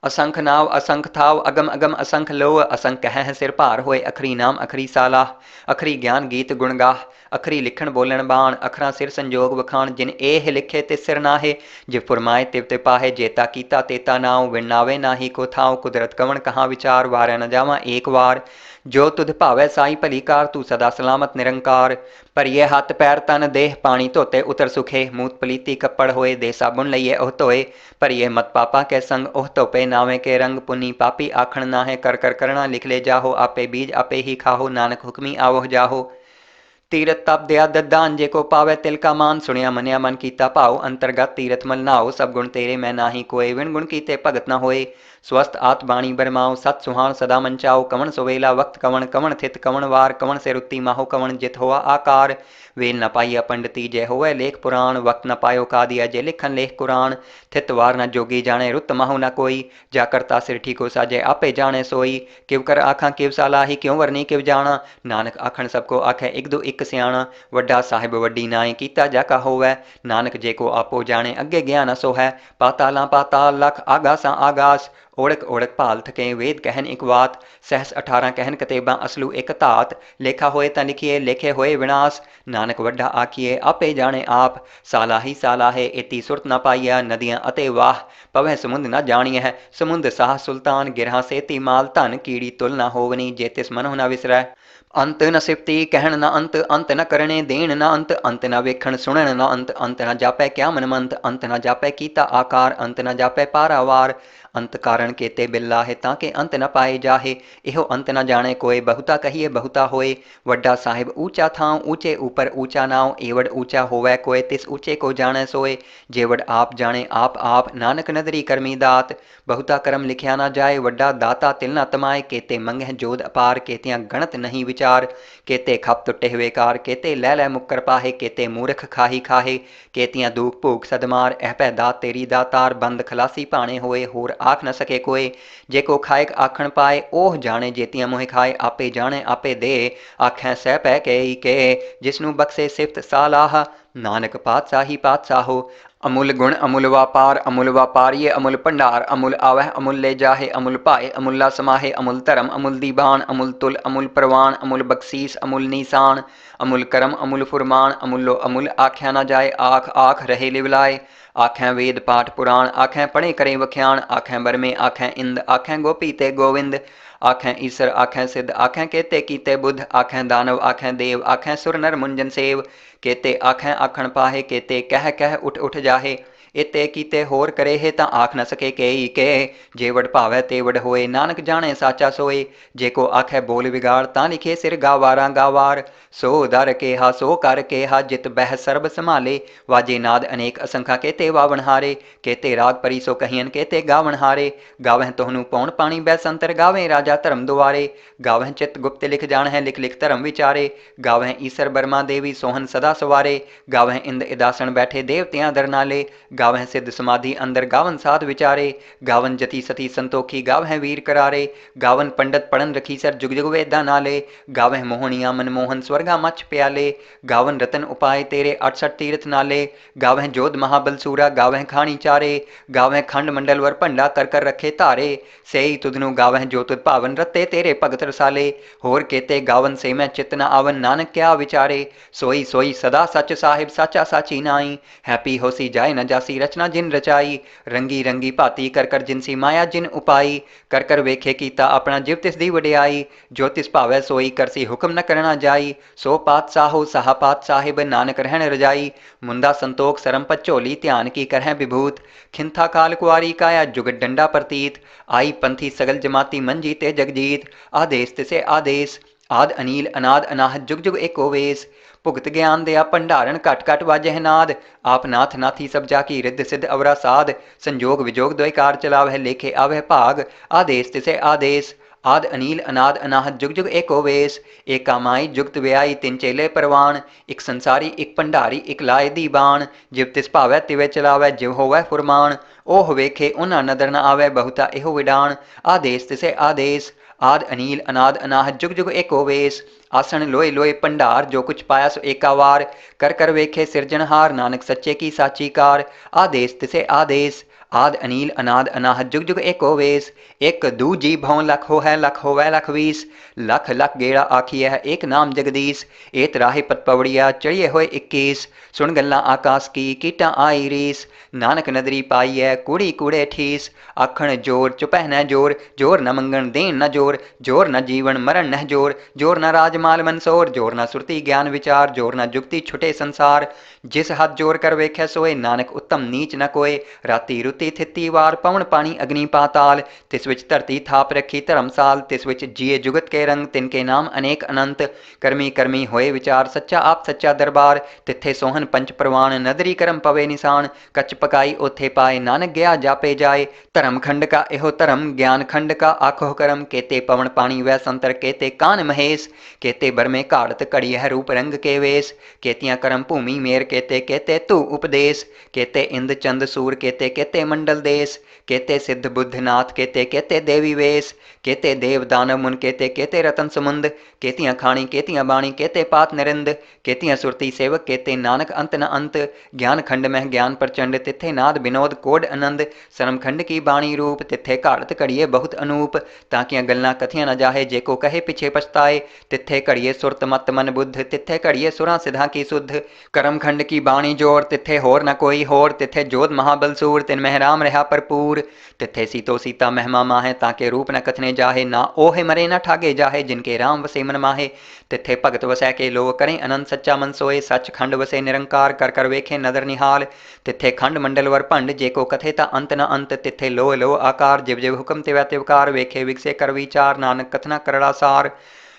असंख नाव असंख थाव, अगम अगम असंख लोह, असंख कह सिर भार होए, अखरी नाम अखरी सालाह। अखरी ज्ञान गीत गुण गाह, अखरी लिखण बोलण बाण, अखरा सिर संजोग वखाण। जिन एह लिखे तिस सिर नाहे, जे फुरमाए तिव ते पाहे, जेता कीता तेता नाव, विणावे नाही को थाव। कुदरत कवन कहाँ विचार, वार्या न जावा एक वार, जो तुध भावै साई भली कार, तू सदा सलामत निरंकार। पर ये हाथ पैर तन देह, पानी धोते उतर सुखे, मूत पलीती कपड़ होए, दे साबुन लइए ओह धोए। पर ये मत पापा के संग, ओह धोपे नावे के रंग। पुनी पापी आखण नाहे, कर कर करना लिख ले जाहो, आपे बीज आपे ही खाहो, नानक हुक्मी आवह जाहो। ਤੀਰਥ ਤਪ ਦਿਆ ਦਦਾਨ ਜੇ ਕੋ ਪਾਵੇ ਤਿਲ ਕਾ ਮਾਨ। ਸੁਣਿਆ ਮੰਨਿਆ ਮਨ ਕੀਤਾ ਭਾਉ ਅੰਤਰਗਤ ਤੀਰਥ ਮਲ ਨਾਉ। ਸਭ ਗੁਣ ਤੇਰੇ ਮੈਂ ਨਾਹੀ ਕੋਏ ਵਿਣ ਗੁਣ ਕੀਤੇ ਭਗਤ ਨਾ ਹੋਏ। स्वस्थ आत बाणी बरमाओ सत सुहान सदा मंचाओ। कवन सुवेला वक्त कवन कवन थित कवन वार। कवन से रुत्ती माहो कवन जित होआ आकार। वेल न पाइया पंडिती जय होवे लेख पुराण। वक्त न पायो कादिया जय लिखन लेख कुरान। थित वार न जोगी जाने रुत माहो न कोई। जा करता सिर ठीको साजे आपे जाने सोई। किव कर आखा किव सालाही क्यों वरनी किव जाना। नानक आखन सबको आखे एक दो एक सियाणा। वड्डा साहिब वड्डी नाई कीता जाका होवै। नानक जे को आपो जाने अगे गया न सो है। पाताला पाताल लख आगासा आगास। ओढ़क ओढ़क भाल थके वेद कहन एक बात। सहस 18 कहन कतेबा असलू एक धात। लेखा होए ता लिखिए लेखे होए विनाश। नानक वड्डा आखिए आपे जाने आप। सालाही सालाहे एती सुरत न पाइया। नदियां अते वाह पवह समुंद न जानिय है। समुंद साह सुल्तान गिरहा सेती माल। धन कीड़ी तुल न होवनी जे तिस मनो न विसरै। अंत न सिफती कहन न अंत अंत न करने देन न अंत अंत न वेखण सुनन न अंत अंत न जापै क्या मनमंत अंत न जापै कीता आकार अंत न जापै पारावार। अंत कारण केते बिल्लाहे ताके अंत न पाए जाहे। इहो अंत न जाने कोय बहुता कहिए बहुता होए। वड्डा साहिब ऊंचा थाव ऊंचे ऊपर ऊंचा नाव। एवड ऊंचा होवै कोय तिस ऊंचे को जाने सोए। जेवड आप जाने आप नानक नदरी करमी दात। बहुता कर्म लिखिया न जाए वड्डा दाता तिल न तमाए। केते मंगह जोध अपार केतियां गणत नहीं विचार। केते खप टुटे हुए कार केते लै लै मुक्कर पाहे। केते मूर्ख खाही खाहे केतियां दूख भूख सदमार। एह पै दात तेरी दातार बंद खलासी पाने होए। होर आख न सके कोय जे को खाएक आखण पाए। ओह जाने जेतियां मोह खाए आपे जाने आपे दे। आखें सह पै के जिसनू बख्शे सिफत सालाह। नानक पातशाही पातशाहो। अमुल गुण अमुल व्यापार ये अमुल भंडार। अमुल आवह अमुल ले जाहे अमुल पाए अमुल्ला समाहे। अमुल धर्म अमुल दीबान अमुल तुल अमुल प्रवान। अमुल बख्शीस अमुल निशान अमुल करम अमुल फुरमान। अमुलो अमुल आख्या न जाए आख आख रहे लिवलाए। आखें वेद पाठ पुराण आखें पढ़े करें वख्याण। आखें बरमे आखें इंद आखें गोपी ते गोविंद। आखें ईसर आखें सिद्ध आखें केते कीते बुद्ध। आखें दानव आखें देव आखें सुर नर मुंजन सेव। केते आखें आखण पाहे केते कह कह उठ उठ जाहे। इते कीते होर करे हे तां आख न सके के जेवड भावै तेवड होए। नानक जाने साचा सोए। जे को आखे बोल बिगाड़ तां लिखे सिर गावारा गावार। सो दर केहा सो कर केहा जित बह सर्ब संभाले। वाजे नाद अनेक असंखा केते वावन हारे। केते राग परी सो कहियन केते गावन हारे। गावह तोहनु पौन पानी बैसंतर गावें राजा धर्म दुआरे। गावह चित गुप्त लिख जान है लिख लिख धर्म विचारे। गावह ईसर बर्मा देवी सोहन सदा सवारे। गावह इंद इदासन बैठे देवतियां दर नाले। गावह सिद्ध समाधि अंदर गावन साध विचारे। गावन जति सती संतोखी गावह वीर करारे। गावन पंडित पढ़न रखीसर जुग जुग वेदा नाले। गावह मोहनिया मनमोहन स्वर्गा मच प्याले। गावन रतन उपाय तेरे 68 तीर्थ नाले। गावह जोध महाबल सूरा गावह खानी चारे। गावह खंड मंडल वर भंडा कर कर रखे धारे। सेई तुधनु गावह जो तुध भावन रते तेरे भगत रसाले। होर केते गावन से मैं चित न आवन नानक क्या विचारे। सोई सोई सदा सच साहिब साचा साची नाई। हैप्पी होसी जाए न जासी रचना जिन रचाई। रंगी रंगी भाती कर कर जिनसी माया जिन उपाई। कर कर वेखे कीता अपना जिव तिस दी वडियाई। जो तिस भावै सोई करसी हुक्म न करना जाई। सो पातशाहो साहा पात साहिब नानक रहन रजाई। मुंदा संतोख सरम पचोली ध्यान की करह विभूत। खिंथा काल कुआरी काया जुगत डंडा प्रतीत। आई पंथी सगल जमाती मन जीते जगजीत। आदेश तिसे आदेश आद अनील अनाद अनाहत जुग जुग एको वेश। भुगत ज्ञान दया भंडारण घट घट वाजह नाद। आप नाथ नाथी सब जाकी रिद्ध सिद्ध अवरा साध। संजोग विजोग द्वैकार चलावह लेखे आवह भाग। आदेश तिसे आदेश आद अनील अनाद अनाहत जुग जुग एको वेश। एका माई जुगत व्याई तिन चेले परवान। एक संसारी एक भंडारी एक लाए दीबान। जिव तिस भावै तिवे चलावै जिव होवै फुरमान। ओह वेखे उन्ना नदर न आवे बहुता एहो विडान। आदेश तिसे आदेश आद अनील अनाद अनाहत जुग जुग एको वेश। आसन लोए लोए भंडार जो कुछ पाया सो एकावार। कर कर वेखे सिरजनहार नानक सच्चे की साची कार। आदेश तिसे आदेश आद अनील अनाद अनाहत जुग जुग एको वेश। एक दूजी भौं लख हो है लख होवै लख वीस। लख लख गेड़ा आखिए है एक नाम जगदीश। एत राहे पत पवड़िया चढ़िए होए 21। सुन गल्ला आकाश की कीटा आई रीस। नानक नदरी पाई है कूड़ी कूड़े ठीस। आखण जोर चुपह न जोर जोर न मंगण देन न जोर। जोर न जीवन मरण न जोर जोर न राजमाल मनसोर। जोर न सुरती ज्ञान विचार जोर न जुगती छुटे संसार। जिस हाथ जोर कर वेख्या सोए नानक उत्तम नीच न कोय। राती रुती ਜੋਤੀ ਥਿੱਤੀ ਵਾਰ ਪਵਨ ਪਾਣੀ ਅਗਨੀ ਪਾਤਾਲ। ਤਿਸ ਵਿੱਚ ਧਰਤੀ ਥਾਪ ਰੱਖੀ ਧਰਮਸਾਲ। ਤਿਸ ਵਿੱਚ ਜੀਏ ਜੁਗਤ ਕੇ ਰੰਗ ਤਿਨਕੇ ਨਾਮ ਅਨੇਕ ਅਨੰਤ। ਕਰਮੀ ਕਰਮੀ ਹੋਏ ਵਿਚਾਰ ਸੱਚਾ ਆਪ ਸੱਚਾ ਦਰਬਾਰ। ਤਿੱਥੇ ਸੋਹਨ ਪੰਚ ਪ੍ਰਵਾਨ ਨਦਰੀ ਕਰਮ ਪਵੇ ਨਿਸ਼ਾਨ। ਕੱਚ ਪਕਾਈ ਓਥੇ ਪਾਏ ਨਾਨਕ ਗਿਆ ਜਾਪੇ ਜਾਏ। ਧਰਮ ਖੰਡ ਕਾ ਇਹੋ ਧਰਮ ਗਿਆਨ ਖੰਡ ਕਾ ਆਖੋ ਕਰਮ। केते पवन पानी वह संतर केते कान महेश। केते बरमे घाड़त घड़ी है रूप रंग के वेश। केतियां करम भूमि मेर केते केते तू उपदेश। केते इंद चंद सूर केते केते मंडल देश। केते सिद्ध बुद्ध नाथ केते केते देवी वेश। केते देव दानव मुन केते केते रतन समुंद। केतियां खाणी केतियां बाणी केते पात निरिंद। केतियां सुरती सेवक केते नानक अंत न अंत। ज्ञान खंड मह ज्ञान प्रचंड तिथे नाद विनोद कोड आनंद। सरम खंड की बाणी रूप तिथे घाड़त घड़िए बहुत अनूप। ताकियां गल्लां कथियां न जाहे जे को कहे पिछे पछताए। तिथे घड़िए सुरत मत मन बुद्ध तिथे घड़िए सुरां सिद्धां की सुध। करम खंड की बाणी जोर तिथे होर न कोई होर। तिथे जोध महाबल सूर तिन मह राम रहा भरपूर। तिथे सीतो सीता महिमा माहे ताके रूप न कथने जाहे। ना ओहे मरे न ठागे जाहे जिनके राम वसे मन माहे। तिथे भगत वसै के लोग करें अनंत सच्चा मन सोए। सच खंड वसे निरंकार कर कर वेखे नदर निहाल। तिथे खंड मंडल वर भंड जे को कथे ता अंत न अंत। तिथे लोह लोह आकार जिव जिव हुक्म तिवै तिवकार। वेखे विकसे कर विचार नानक कथना करड़ा सार।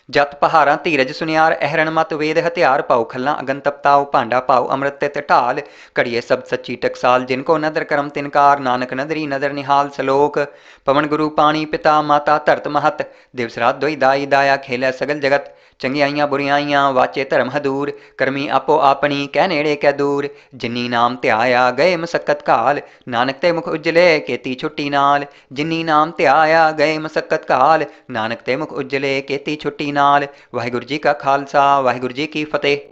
जत पहारा धीरज सुनियार अहरण मत वेद हथियार। पाऊ खल्ला अगन तपताओ भांडा पाऊ अमृत तित ढाल। घड़िए सब सच्ची टकसाल जिनको नदर करम तिनकार। नानक नदरी नदर निहाल सलोक। पवन गुरु पानी पिता माता धरत महत। दिवस रात दोई दाई दाया खेलै सगल जगत। चंगियाइयां बुरियाइयां वाचे धर्म हदूर। करमी आपो आपनी कह नेड़े कै दूर। जिन्नी नाम ध्याया गए मसक्कत घाल। नानक ते मुख उजले केती छुट्टी नाल। जिन्नी नाम ध्याया गए मसक्कत घाल। नानक ते मुख उजले केती छुट्टी नाल। वाहिगुरू जी का खालसा वाहिगुरू जी की फतेह।